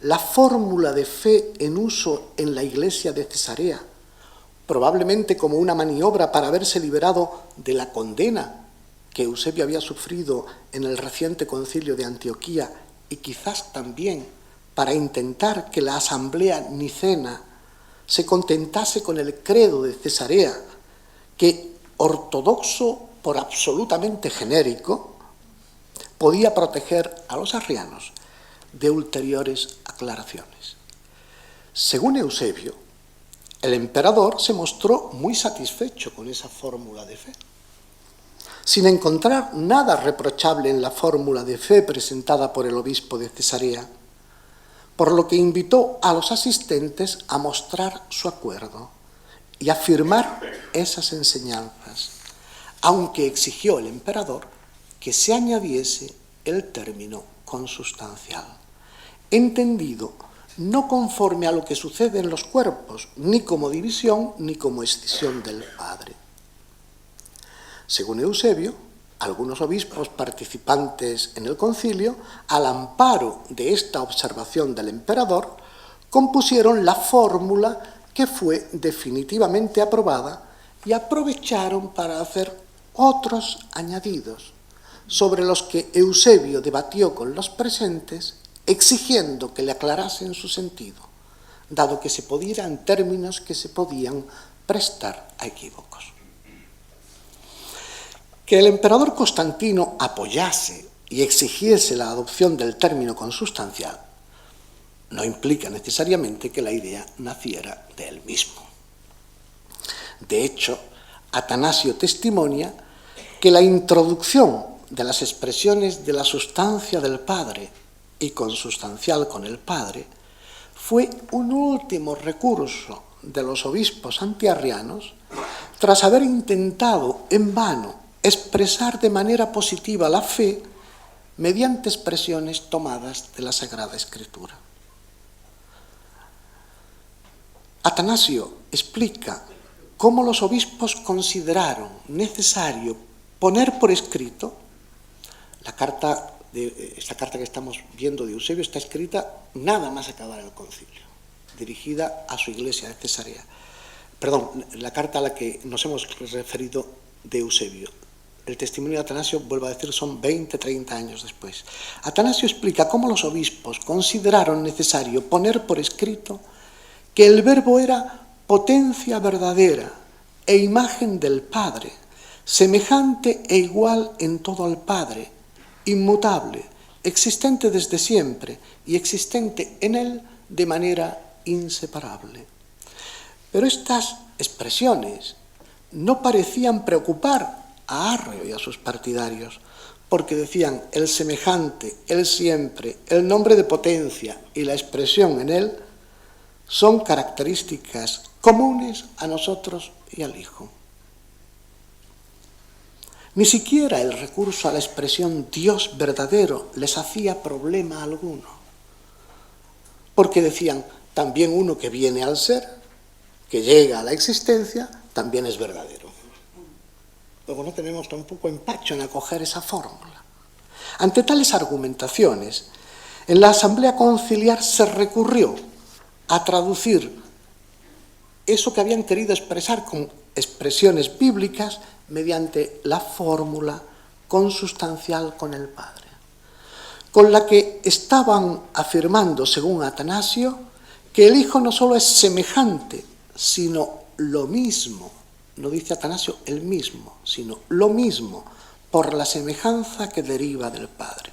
la fórmula de fe en uso en la iglesia de Cesarea, probablemente como una maniobra para haberse liberado de la condena que Eusebio había sufrido en el reciente concilio de Antioquía y quizás también para intentar que la asamblea nicena se contentase con el credo de Cesarea, que, ortodoxo por absolutamente genérico, podía proteger a los arrianos de ulteriores aclaraciones. Según Eusebio, el emperador se mostró muy satisfecho con esa fórmula de fe, sin encontrar nada reprochable en la fórmula de fe presentada por el obispo de Cesarea, por lo que invitó a los asistentes a mostrar su acuerdo y a afirmar esas enseñanzas, aunque exigió el emperador que se añadiese el término consustancial, entendido no conforme a lo que sucede en los cuerpos, ni como división ni como escisión del Padre. Según Eusebio, algunos obispos participantes en el concilio, al amparo de esta observación del emperador, compusieron la fórmula que fue definitivamente aprobada y aprovecharon para hacer otros añadidos, sobre los que Eusebio debatió con los presentes, exigiendo que le aclarasen su sentido, dado que se pudieran términos que se podían prestar a equívocos. Que el emperador Constantino apoyase y exigiese la adopción del término consustancial no implica necesariamente que la idea naciera de él mismo. De hecho, Atanasio testimonia que la introducción de las expresiones de la sustancia del Padre y consustancial con el Padre fue un último recurso de los obispos antiarrianos tras haber intentado en vano expresar de manera positiva la fe mediante expresiones tomadas de la Sagrada Escritura. Atanasio explica cómo los obispos consideraron necesario poner por escrito esta carta que estamos viendo de Eusebio está escrita nada más acabar el concilio, dirigida a su iglesia de Cesarea. Perdón, la carta a la que nos hemos referido de Eusebio. El testimonio de Atanasio, vuelvo a decir, son 20, 30 años después. Atanasio explica cómo los obispos consideraron necesario poner por escrito que el Verbo era potencia verdadera e imagen del Padre, semejante e igual en todo al Padre, inmutable, existente desde siempre y existente en Él de manera inseparable. Pero estas expresiones no parecían preocupar a Arrio y a sus partidarios, porque decían el semejante, el siempre, el nombre de potencia y la expresión en Él son características comunes a nosotros y al Hijo. Ni siquiera el recurso a la expresión Dios verdadero les hacía problema alguno, porque decían, también uno que viene al ser, que llega a la existencia, también es verdadero. Luego no tenemos tampoco empacho en acoger esa fórmula. Ante tales argumentaciones, en la asamblea conciliar se recurrió a traducir eso que habían querido expresar con expresiones bíblicas mediante la fórmula consustancial con el Padre, con la que estaban afirmando, según Atanasio, que el Hijo no solo es semejante, sino lo mismo. No dice Atanasio el mismo, sino lo mismo, por la semejanza que deriva del Padre.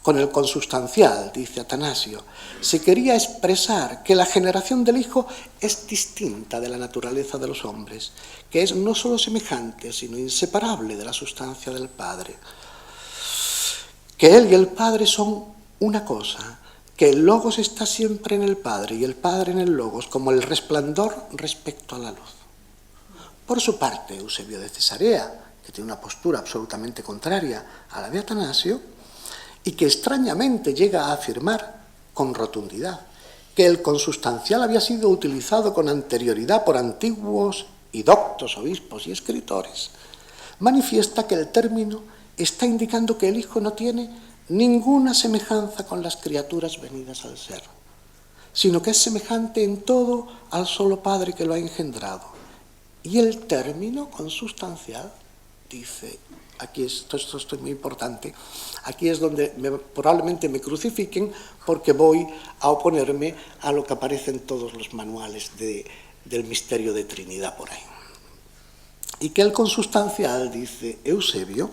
Con el consustancial, dice Atanasio, se quería expresar que la generación del Hijo es distinta de la naturaleza de los hombres, que es no solo semejante, sino inseparable de la sustancia del Padre. Que Él y el Padre son una cosa, que el Logos está siempre en el Padre y el Padre en el Logos, como el resplandor respecto a la luz. Por su parte, Eusebio de Cesarea, que tiene una postura absolutamente contraria a la de Atanasio, y que extrañamente llega a afirmar con rotundidad que el consustancial había sido utilizado con anterioridad por antiguos y doctos obispos y escritores, manifiesta que el término está indicando que el Hijo no tiene ninguna semejanza con las criaturas venidas al ser, sino que es semejante en todo al solo Padre que lo ha engendrado. Y el término consustancial, dice, aquí esto es muy importante, aquí es donde probablemente me crucifiquen porque voy a oponerme a lo que aparece en todos los manuales del misterio de Trinidad por ahí. Y que el consustancial, dice Eusebio,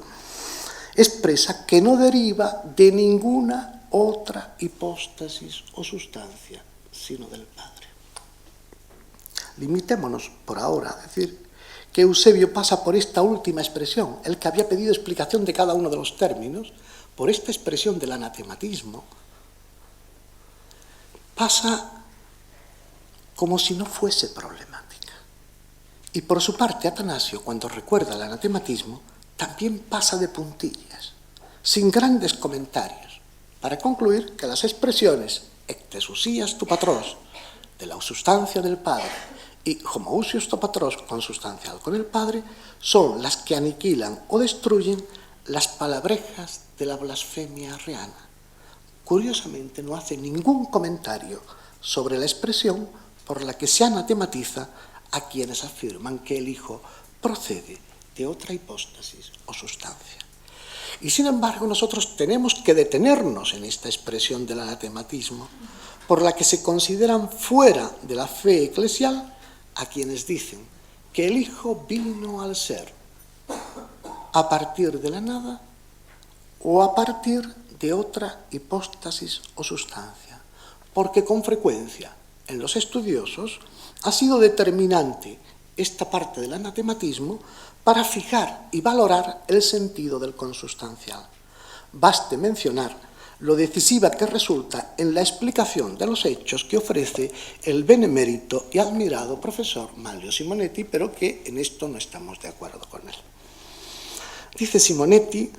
expresa que no deriva de ninguna otra hipóstasis o sustancia, sino del Padre. Limitémonos por ahora a decir que Eusebio pasa por esta última expresión, el que había pedido explicación de cada uno de los términos, por esta expresión del anatematismo, pasa como si no fuese problemática. Y por su parte, Atanasio, cuando recuerda el anatematismo, también pasa de puntillas, sin grandes comentarios, para concluir que las expresiones ectesουσías tu patros, de la sustancia del Padre, y homoousios to patros, consustancial con el Padre, son las que aniquilan o destruyen las palabrejas de la blasfemia arriana. Curiosamente, no hace ningún comentario sobre la expresión por la que se anatematiza a quienes afirman que el Hijo procede de otra hipóstasis o sustancia. Y sin embargo, nosotros tenemos que detenernos en esta expresión del anatematismo, por la que se consideran fuera de la fe eclesial a quienes dicen que el Hijo vino al ser a partir de la nada o a partir de otra hipóstasis o sustancia, porque con frecuencia en los estudiosos ha sido determinante esta parte del anatematismo para fijar y valorar el sentido del consustancial. Baste mencionar lo decisiva que resulta en la explicación de los hechos que ofrece el benemérito y admirado profesor Manlio Simonetti, pero que en esto no estamos de acuerdo con él. Dice Simonetti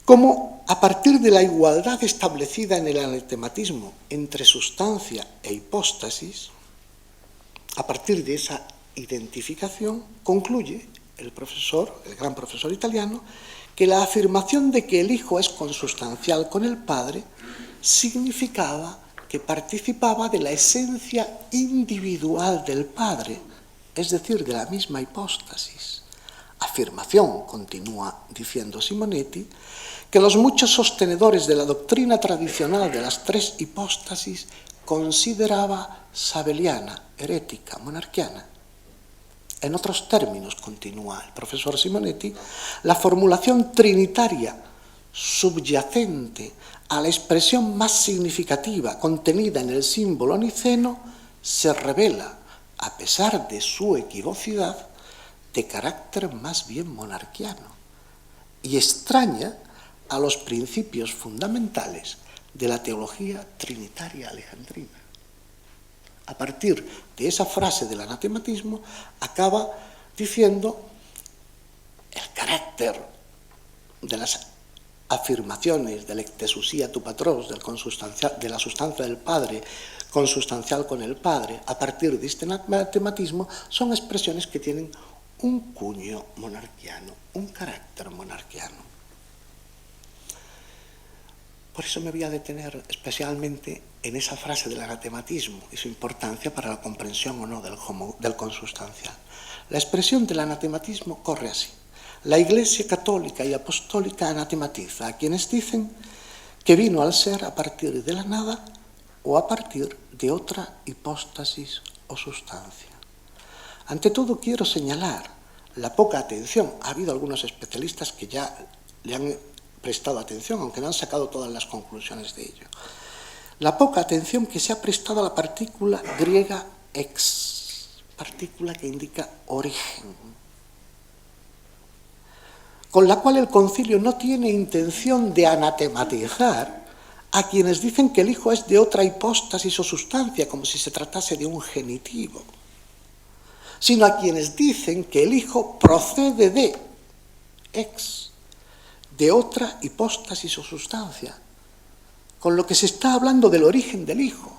cómo a partir de la igualdad establecida en el anatematismo entre sustancia e hipóstasis, a partir de esa identificación, concluye el gran profesor italiano, que la afirmación de que el Hijo es consustancial con el Padre significaba que participaba de la esencia individual del Padre, es decir, de la misma hipóstasis. Afirmación, continúa diciendo Simonetti, que los muchos sostenedores de la doctrina tradicional de las tres hipóstasis consideraba sabeliana, herética, monarquiana. En otros términos, continúa el profesor Simonetti, la formulación trinitaria subyacente a la expresión más significativa contenida en el símbolo niceno se revela, a pesar de su equivocidad, de carácter más bien monarquiano y extraña a los principios fundamentales de la teología trinitaria alejandrina. A partir de esa frase del anatematismo, acaba diciendo el carácter de las afirmaciones del ectesúsia tu patros, de la sustancia del Padre, consustancial con el Padre, a partir de este anatematismo, son expresiones que tienen un cuño monarquiano, un carácter monarquiano. Por eso me voy a detener especialmente en esa frase del anatematismo y su importancia para la comprensión o no del consustancial. La expresión del anatematismo corre así. La Iglesia católica y apostólica anatematiza a quienes dicen que vino al ser a partir de la nada o a partir de otra hipóstasis o sustancia. Ante todo quiero señalar la poca atención. Ha habido algunos especialistas que ya le han prestado atención, aunque no han sacado todas las conclusiones de ello. La poca atención que se ha prestado a la partícula griega ex, partícula que indica origen, con la cual el concilio no tiene intención de anatematizar a quienes dicen que el Hijo es de otra hipóstasis o sustancia, como si se tratase de un genitivo, sino a quienes dicen que el Hijo procede de ex, de otra hipóstasis o sustancia, con lo que se está hablando del origen del Hijo,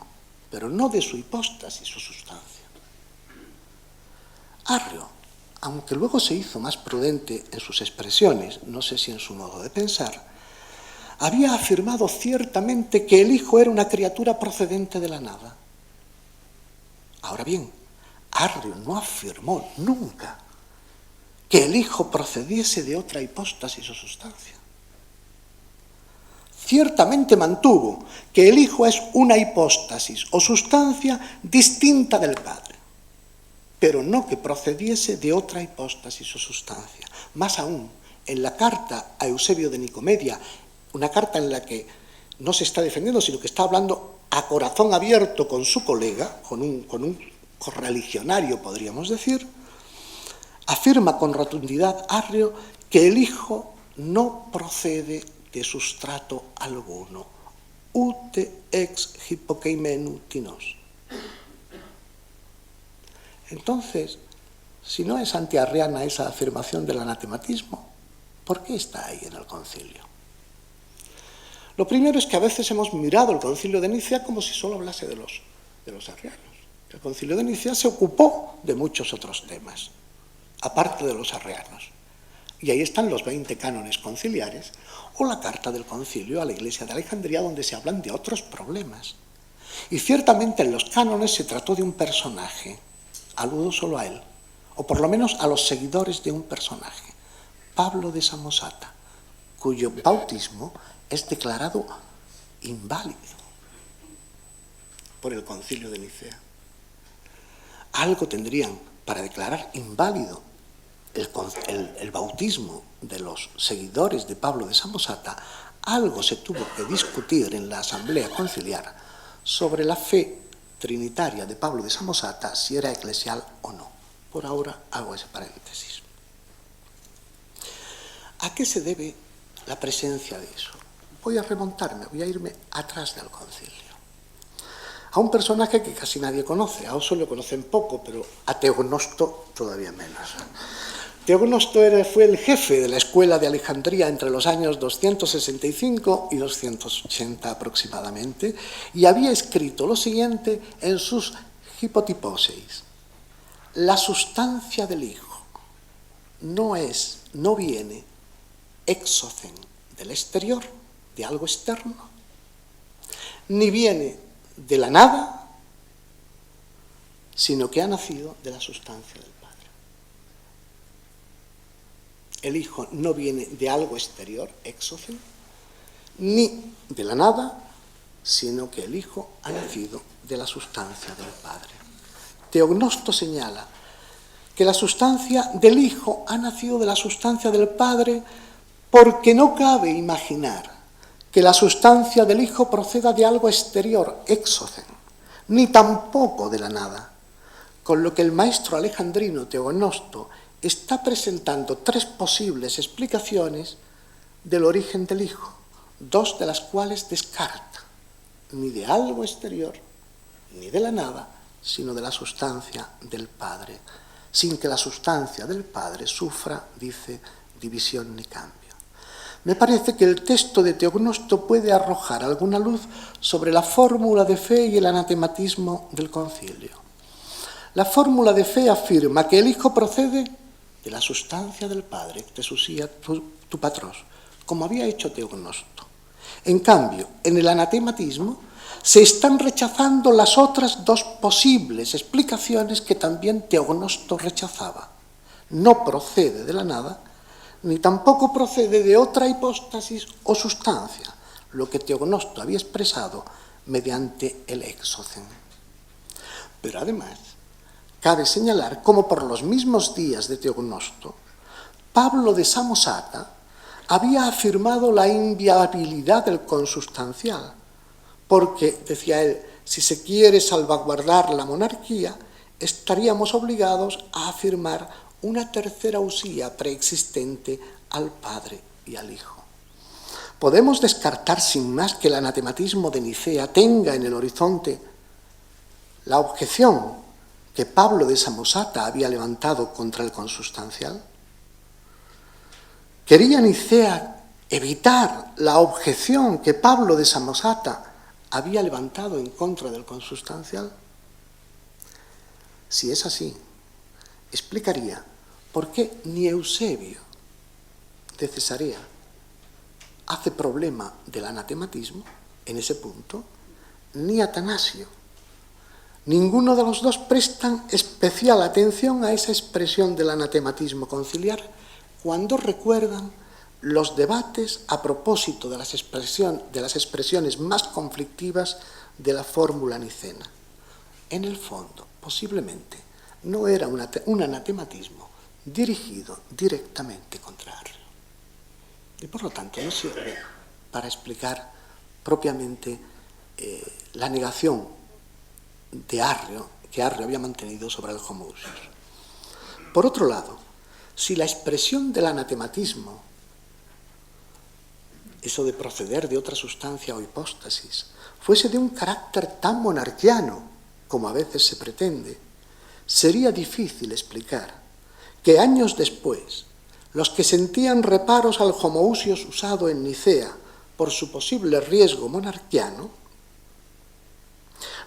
pero no de su hipóstasis o sustancia. Arrio, aunque luego se hizo más prudente en sus expresiones, no sé si en su modo de pensar, había afirmado ciertamente que el Hijo era una criatura procedente de la nada. Ahora bien, Arrio no afirmó nunca que el Hijo procediese de otra hipóstasis o sustancia. Ciertamente mantuvo que el Hijo es una hipóstasis o sustancia distinta del Padre, pero no que procediese de otra hipóstasis o sustancia. Más aún, en la carta a Eusebio de Nicomedia, una carta en la que no se está defendiendo, sino que está hablando a corazón abierto con su colega, con un correligionario, podríamos decir, afirma con rotundidad Arrio que el Hijo no procede de sustrato alguno, ute ex hipokeimenu tinos. Entonces, si no es antiarriana esa afirmación del anatematismo, ¿por qué está ahí en el concilio? Lo primero es que a veces hemos mirado el concilio de Nicea como si solo hablase de los arrianos. El concilio de Nicea se ocupó de muchos otros temas, aparte de los arrianos. Y ahí están los 20 cánones conciliares o la carta del concilio a la Iglesia de Alejandría, donde se hablan de otros problemas. Y ciertamente en los cánones se trató de un personaje, aludo solo a él, o por lo menos a los seguidores de un personaje, Pablo de Samosata, cuyo bautismo es declarado inválido por el concilio de Nicea. Algo tendrían para declarar inválido el bautismo de los seguidores de Pablo de Samosata, algo se tuvo que discutir en la asamblea conciliar sobre la fe trinitaria de Pablo de Samosata, si era eclesial o no. Por ahora hago ese paréntesis. ¿A qué se debe la presencia de eso? Voy a remontarme, voy a irme atrás del concilio, a un personaje que casi nadie conoce. A Oso lo conocen poco, pero a Teognosto todavía menos. Teognosto fue el jefe de la escuela de Alejandría entre los años 265 y 280 aproximadamente, y había escrito lo siguiente en sus Hipotyposeis: la sustancia del Hijo no viene exocen del exterior, de algo externo, ni viene de la nada, sino que ha nacido de la sustancia del Padre. El Hijo no viene de algo exterior, exocen, ni de la nada, sino que el Hijo ha nacido de la sustancia del Padre. Teognosto señala que la sustancia del Hijo ha nacido de la sustancia del Padre porque no cabe imaginar que la sustancia del Hijo proceda de algo exterior, exocen, ni tampoco de la nada, con lo que el maestro alejandrino Teognosto está presentando tres posibles explicaciones del origen del Hijo, dos de las cuales descarta: ni de algo exterior, ni de la nada, sino de la sustancia del Padre, sin que la sustancia del Padre sufra, dice, división ni cambio. Me parece que el texto de Teognosto puede arrojar alguna luz sobre la fórmula de fe y el anatematismo del concilio. La fórmula de fe afirma que el Hijo procede de la sustancia del Padre, tesusía tu patros, como había hecho Teognosto. En cambio, en el anatematismo se están rechazando las otras dos posibles explicaciones que también Teognosto rechazaba. No procede de la nada, ni tampoco procede de otra hipóstasis o sustancia, lo que Teognosto había expresado mediante el exocen. Pero además, cabe señalar cómo por los mismos días de Teognosto, Pablo de Samosata había afirmado la inviabilidad del consustancial, porque, decía él, si se quiere salvaguardar la monarquía, estaríamos obligados a afirmar una tercera usía preexistente al Padre y al Hijo. Podemos descartar sin más que el anatematismo de Nicea tenga en el horizonte la objeción que Pablo de Samosata había levantado contra el consustancial. ¿Quería Nicea evitar la objeción que Pablo de Samosata había levantado en contra del consustancial? Si es así, explicaría por qué ni Eusebio de Cesarea hace problema del anatematismo en ese punto, ni Atanasio. Ninguno de los dos prestan especial atención a esa expresión del anatematismo conciliar cuando recuerdan los debates a propósito de las expresiones más conflictivas de la fórmula nicena. En el fondo, posiblemente, no era un anatematismo dirigido directamente contra Arrio. Y por lo tanto no sirve para explicar propiamente la negación de Arrio, que Arrio había mantenido sobre el homoousios. Por otro lado, si la expresión del anatematismo, eso de proceder de otra sustancia o hipóstasis, fuese de un carácter tan monarquiano como a veces se pretende, sería difícil explicar que años después los que sentían reparos al homoousios usado en Nicea por su posible riesgo monarquiano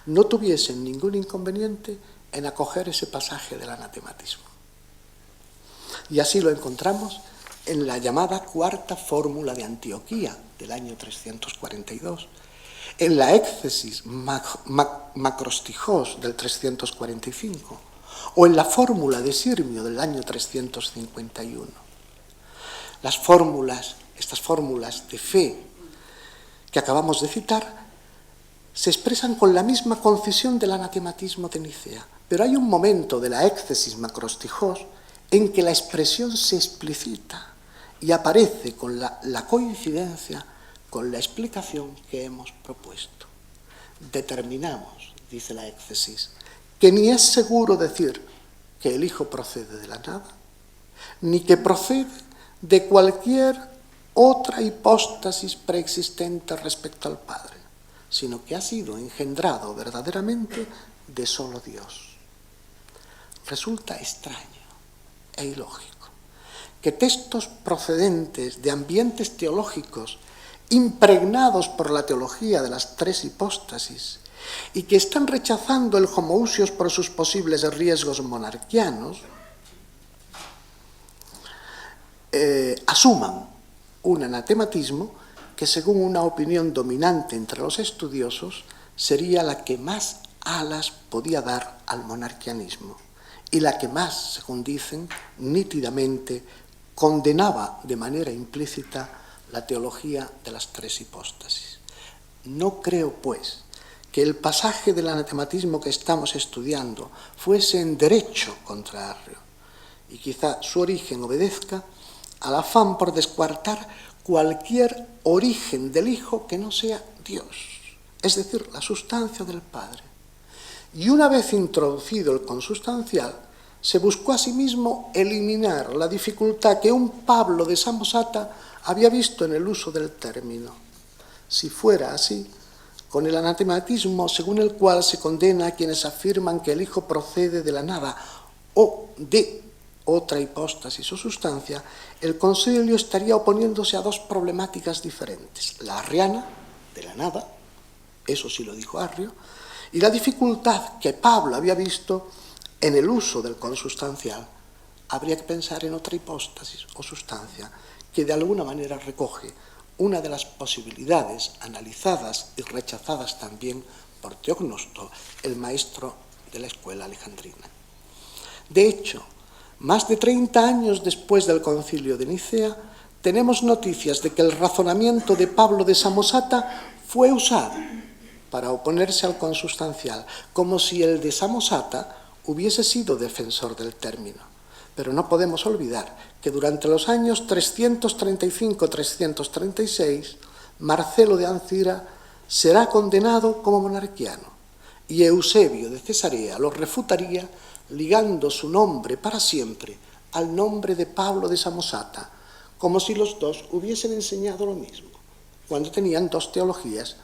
no tuviesen ningún inconveniente en acoger ese pasaje del anatematismo. Y así lo encontramos en la llamada Cuarta Fórmula de Antioquía del año 342, en la Éxesis Macrostijos del 345 o en la Fórmula de Sirmio del año 351. Estas fórmulas de fe que acabamos de citar se expresan con la misma concisión del anatematismo de Nicea, pero hay un momento de la Éxesis Macrostijos en que la expresión se explicita y aparece con la coincidencia con la explicación que hemos propuesto. Determinamos, dice la Éxesis, que ni es seguro decir que el Hijo procede de la nada, ni que procede de cualquier otra hipóstasis preexistente respecto al Padre, sino que ha sido engendrado verdaderamente de solo Dios. Resulta extraño e ilógico que textos procedentes de ambientes teológicos impregnados por la teología de las tres hipóstasis y que están rechazando el homoousios por sus posibles riesgos monarquianos, asuman un anatematismo que, según una opinión dominante entre los estudiosos, sería la que más alas podía dar al monarquianismo y la que más, según dicen, nítidamente condenaba de manera implícita la teología de las tres hipóstasis. No creo, pues, que el pasaje del anatematismo que estamos estudiando fuese en derecho contra Arrio, y quizá su origen obedezca al afán por descartar cualquier origen del Hijo que no sea Dios, es decir, la sustancia del Padre. Y una vez introducido el consustancial, se buscó asimismo eliminar la dificultad que un Pablo de Samosata había visto en el uso del término. Si fuera así, con el anatematismo según el cual se condena a quienes afirman que el Hijo procede de la nada o de otra hipóstasis o sustancia, el concilio estaría oponiéndose a dos problemáticas diferentes: la arriana, de la nada, eso sí lo dijo Arrio, y la dificultad que Pablo había visto en el uso del consustancial. Habría que pensar en otra hipóstasis o sustancia que de alguna manera recoge una de las posibilidades analizadas y rechazadas también por Teognosto, el maestro de la escuela alejandrina. De hecho, más de 30 años después del concilio de Nicea, tenemos noticias de que el razonamiento de Pablo de Samosata fue usado para oponerse al consustancial, como si el de Samosata hubiese sido defensor del término, pero no podemos olvidar que durante los años 335-336 Marcelo de Ancira será condenado como monarquiano y Eusebio de Cesarea lo refutaría ligando su nombre para siempre al nombre de Pablo de Samosata, como si los dos hubiesen enseñado lo mismo, cuando tenían dos teologías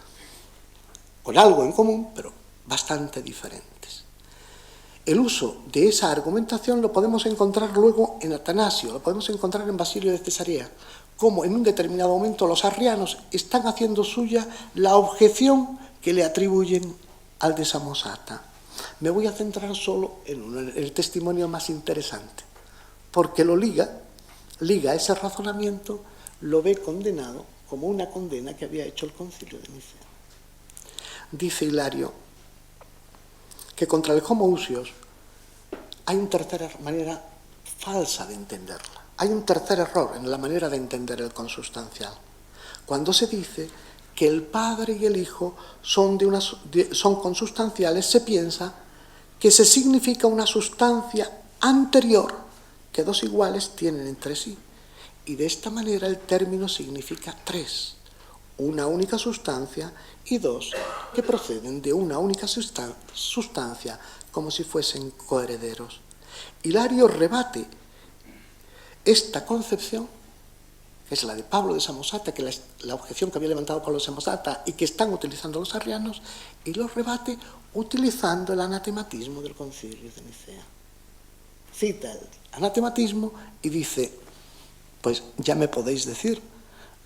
con algo en común, pero bastante diferentes. El uso de esa argumentación lo podemos encontrar luego en Atanasio, lo podemos encontrar en Basilio de Cesarea, como en un determinado momento los arrianos están haciendo suya la objeción que le atribuyen al de Samosata. Me voy a centrar solo en el testimonio más interesante, porque lo liga ese razonamiento, lo ve condenado como una condena que había hecho el Concilio de Nicea. Dice Hilario que contra el homoousios hay una tercera manera falsa de entenderla. Hay un tercer error en la manera de entender el consustancial. Cuando se dice que el Padre y el Hijo son consustanciales, se piensa que se significa una sustancia anterior que dos iguales tienen entre sí. Y de esta manera el término significa tres: una única sustancia y dos que proceden de una única sustancia, como si fuesen coherederos. Hilario rebate esta concepción, que es la de Pablo de Samosata, que es la objeción que había levantado Pablo de Samosata y que están utilizando los arrianos, y lo rebate utilizando el anatematismo del Concilio de Nicea. Cita el anatematismo y dice: pues ya me podéis decir,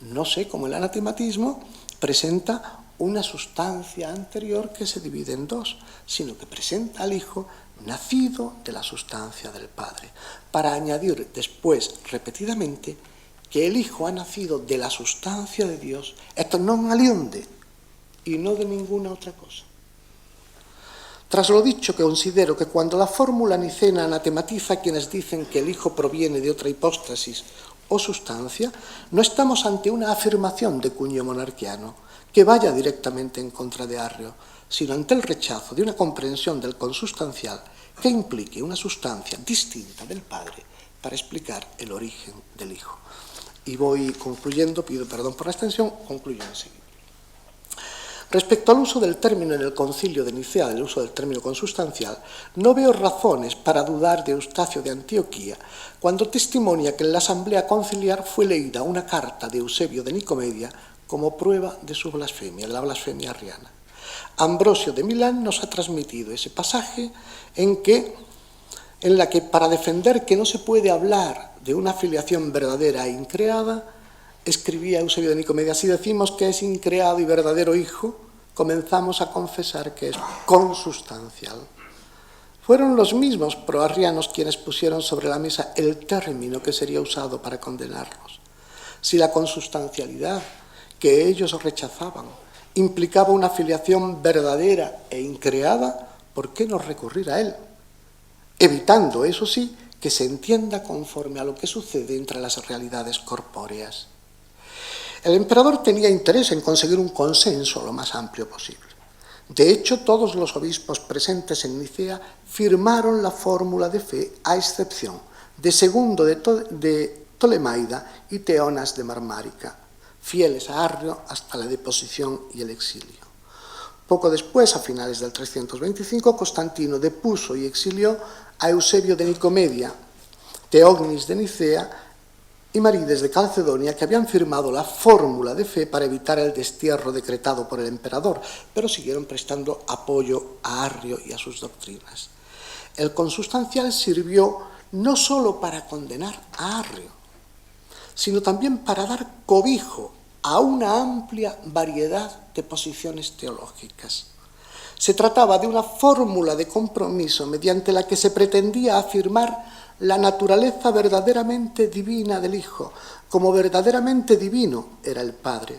no sé cómo el anatematismo presenta una sustancia anterior que se divide en dos, sino que presenta al Hijo nacido de la sustancia del Padre, para añadir después repetidamente que el Hijo ha nacido de la sustancia de Dios, esto non alionde, y no de ninguna otra cosa. Tras lo dicho, que considero que cuando la fórmula nicena anatematiza a quienes dicen que el Hijo proviene de otra hipóstasis o sustancia, no estamos ante una afirmación de cuño monarquiano que vaya directamente en contra de Arrio, sino ante el rechazo de una comprensión del consustancial que implique una sustancia distinta del Padre para explicar el origen del Hijo. Y voy concluyendo, pido perdón por la extensión, concluyo enseguida. Respecto al uso del término en el Concilio de Nicea, del uso del término consustancial, no veo razones para dudar de Eustacio de Antioquía cuando testimonia que en la asamblea conciliar fue leída una carta de Eusebio de Nicomedia como prueba de su blasfemia, de la blasfemia arriana. Ambrosio de Milán nos ha transmitido ese pasaje en la que, para defender que no se puede hablar de una filiación verdadera e increada, escribía Eusebio de Nicomedia: si decimos que es increado y verdadero hijo, comenzamos a confesar que es consustancial. Fueron los mismos proarrianos quienes pusieron sobre la mesa el término que sería usado para condenarlos. Si la consustancialidad que ellos rechazaban implicaba una filiación verdadera e increada, ¿por qué no recurrir a él? Evitando, eso sí, que se entienda conforme a lo que sucede entre las realidades corpóreas. El emperador tenía interés en conseguir un consenso lo más amplio posible. De hecho, todos los obispos presentes en Nicea firmaron la fórmula de fe, a excepción de Segundo de Ptolemaida y Teonas de Marmárica, fieles a Arrio hasta la deposición y el exilio. Poco después, a finales del 325, Constantino depuso y exilió a Eusebio de Nicomedia, Teognis de Nicea y Marides de Calcedonia, que habían firmado la fórmula de fe para evitar el destierro decretado por el emperador, pero siguieron prestando apoyo a Arrio y a sus doctrinas. El consustancial sirvió no solo para condenar a Arrio, sino también para dar cobijo a una amplia variedad de posiciones teológicas. Se trataba de una fórmula de compromiso mediante la que se pretendía afirmar la naturaleza verdaderamente divina del Hijo, como verdaderamente divino era el Padre,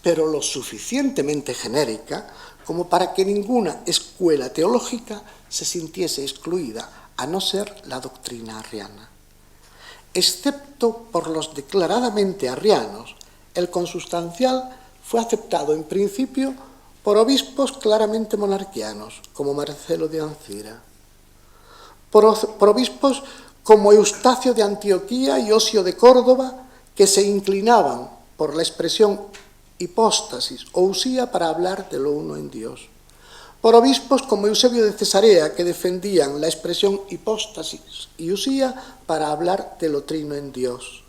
pero lo suficientemente genérica como para que ninguna escuela teológica se sintiese excluida, a no ser la doctrina arriana. Excepto por los declaradamente arrianos, el consustancial fue aceptado en principio por obispos claramente monarquianos, como Marcelo de Ancira. por obispos como Eustacio de Antioquía y Osio de Córdoba, que se inclinaban por la expresión hipóstasis o usía para hablar de lo uno en Dios. Por obispos como Eusebio de Cesarea, que defendían la expresión hipóstasis y usía para hablar de lo trino en Dios,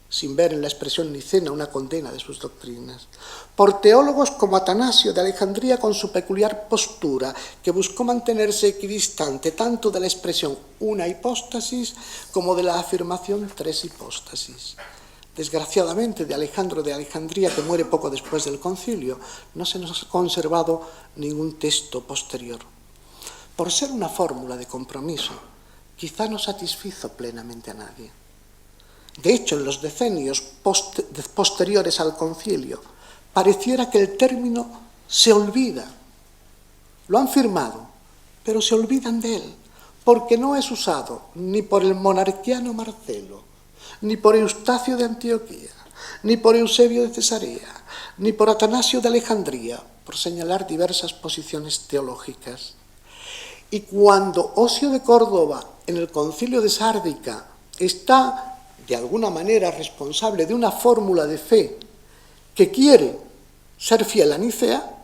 sin ver en la expresión nicena una condena de sus doctrinas. Por teólogos como Atanasio de Alejandría, con su peculiar postura, que buscó mantenerse equidistante tanto de la expresión una hipóstasis como de la afirmación tres hipóstasis. Desgraciadamente, de Alejandro de Alejandría, que muere poco después del concilio, no se nos ha conservado ningún texto posterior. Por ser una fórmula de compromiso, quizá no satisfizo plenamente a nadie. De hecho, en los decenios posteriores al concilio, pareciera que el término se olvida. Lo han firmado, pero se olvidan de él, porque no es usado ni por el monarquiano Marcelo, ni por Eustacio de Antioquía, ni por Eusebio de Cesarea, ni por Atanasio de Alejandría, por señalar diversas posiciones teológicas. Y cuando Osio de Córdoba, en el concilio de Sárdica, está de alguna manera responsable de una fórmula de fe que quiere ser fiel a Nicea,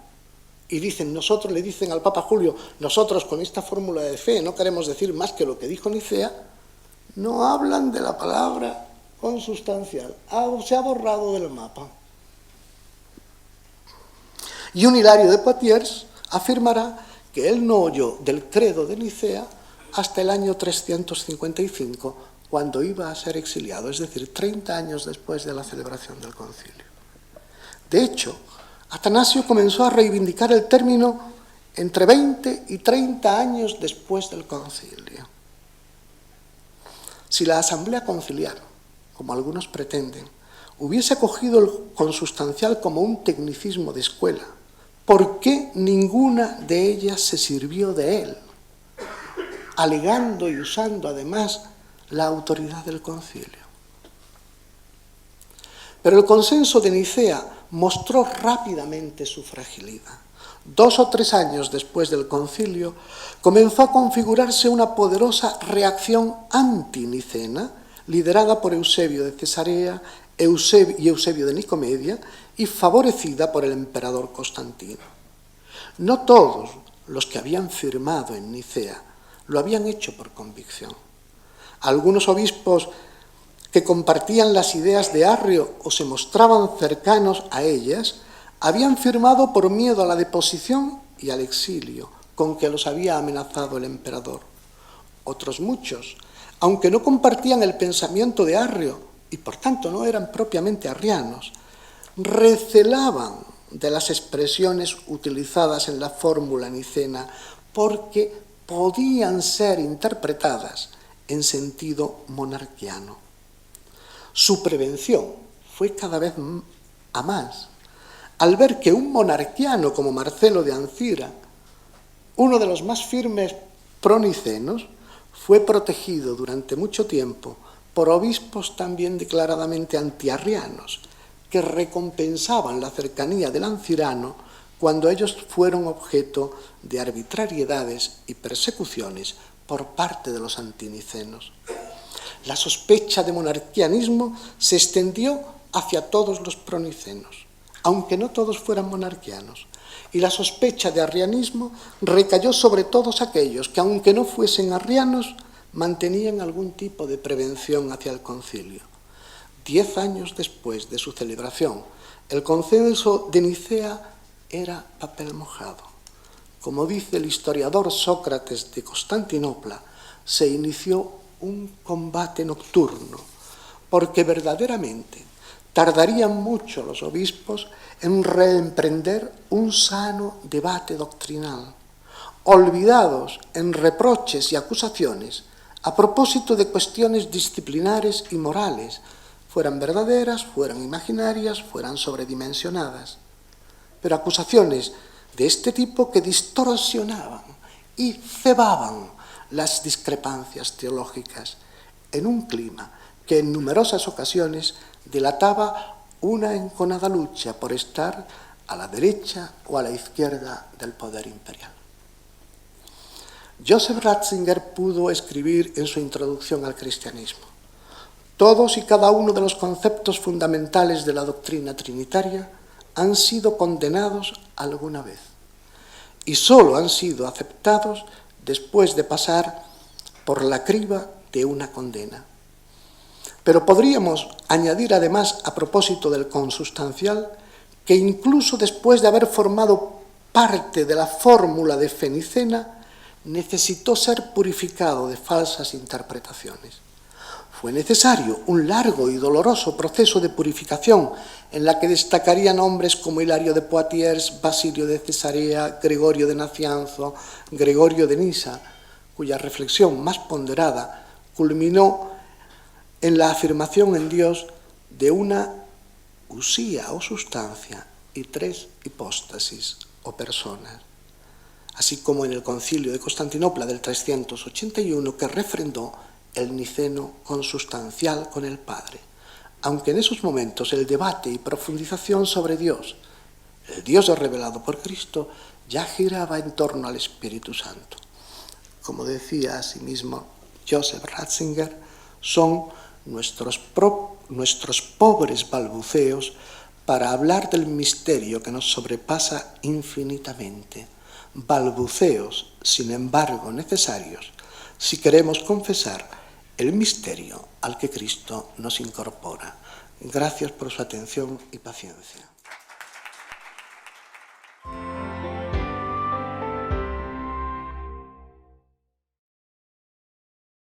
y le dicen al Papa Julio, nosotros con esta fórmula de fe no queremos decir más que lo que dijo Nicea, no hablan de la palabra consustancial, se ha borrado del mapa. Y un Hilario de Poitiers afirmará que él no oyó del credo de Nicea hasta el año 355, cuando iba a ser exiliado, es decir, 30 años después de la celebración del concilio. De hecho, Atanasio comenzó a reivindicar el término entre 20 y 30 años después del concilio. Si la asamblea conciliar, como algunos pretenden, hubiese cogido el consustancial como un tecnicismo de escuela, ¿por qué ninguna de ellas se sirvió de él, alegando y usando además la autoridad del concilio? Pero el consenso de Nicea mostró rápidamente su fragilidad. 2 o 3 años después del concilio, comenzó a configurarse una poderosa reacción antinicena, liderada por Eusebio de Cesarea y Eusebio de Nicomedia, y favorecida por el emperador Constantino. No todos los que habían firmado en Nicea lo habían hecho por convicción. Algunos obispos que compartían las ideas de Arrio o se mostraban cercanos a ellas, habían firmado por miedo a la deposición y al exilio con que los había amenazado el emperador. Otros muchos, aunque no compartían el pensamiento de Arrio y por tanto no eran propiamente arrianos, recelaban de las expresiones utilizadas en la fórmula nicena porque podían ser interpretadas en sentido monarquiano. Su prevención fue cada vez a más, al ver que un monarquiano como Marcelo de Ancira, uno de los más firmes pronicenos, fue protegido durante mucho tiempo por obispos también declaradamente antiarrianos, que recompensaban la cercanía del ancirano cuando ellos fueron objeto de arbitrariedades y persecuciones por parte de los antinicenos. La sospecha de monarquianismo se extendió hacia todos los pronicenos, aunque no todos fueran monarquianos, y la sospecha de arrianismo recayó sobre todos aquellos que, aunque no fuesen arrianos, mantenían algún tipo de prevención hacia el concilio. 10 años después de su celebración, el consenso de Nicea era papel mojado. Como dice el historiador Sócrates de Constantinopla, se inició un combate nocturno, porque verdaderamente tardarían mucho los obispos en reemprender un sano debate doctrinal, olvidados en reproches y acusaciones a propósito de cuestiones disciplinares y morales, fueran verdaderas, fueran imaginarias, fueran sobredimensionadas, pero acusaciones de este tipo que distorsionaban y cebaban las discrepancias teológicas en un clima que en numerosas ocasiones delataba una enconada lucha por estar a la derecha o a la izquierda del poder imperial. Joseph Ratzinger pudo escribir en su introducción al cristianismo: todos y cada uno de los conceptos fundamentales de la doctrina trinitaria han sido condenados alguna vez y solo han sido aceptados después de pasar por la criba de una condena. Pero podríamos añadir además, a propósito del consustancial, que incluso después de haber formado parte de la fórmula de Fenicena, necesitó ser purificado de falsas interpretaciones. Fue necesario un largo y doloroso proceso de purificación en la que destacarían hombres como Hilario de Poitiers, Basilio de Cesarea, Gregorio de Nacianzo, Gregorio de Nisa, cuya reflexión más ponderada culminó en la afirmación en Dios de una usía o sustancia y tres hipóstasis o personas, así como en el Concilio de Constantinopla del 381, que refrendó el niceno consustancial con el Padre, aunque en esos momentos el debate y profundización sobre Dios, el Dios revelado por Cristo, ya giraba en torno al Espíritu Santo. Como decía asimismo Joseph Ratzinger, son nuestros pobres balbuceos para hablar del misterio que nos sobrepasa infinitamente, balbuceos, sin embargo, necesarios si queremos confesar el misterio al que Cristo nos incorpora. Gracias por su atención y paciencia.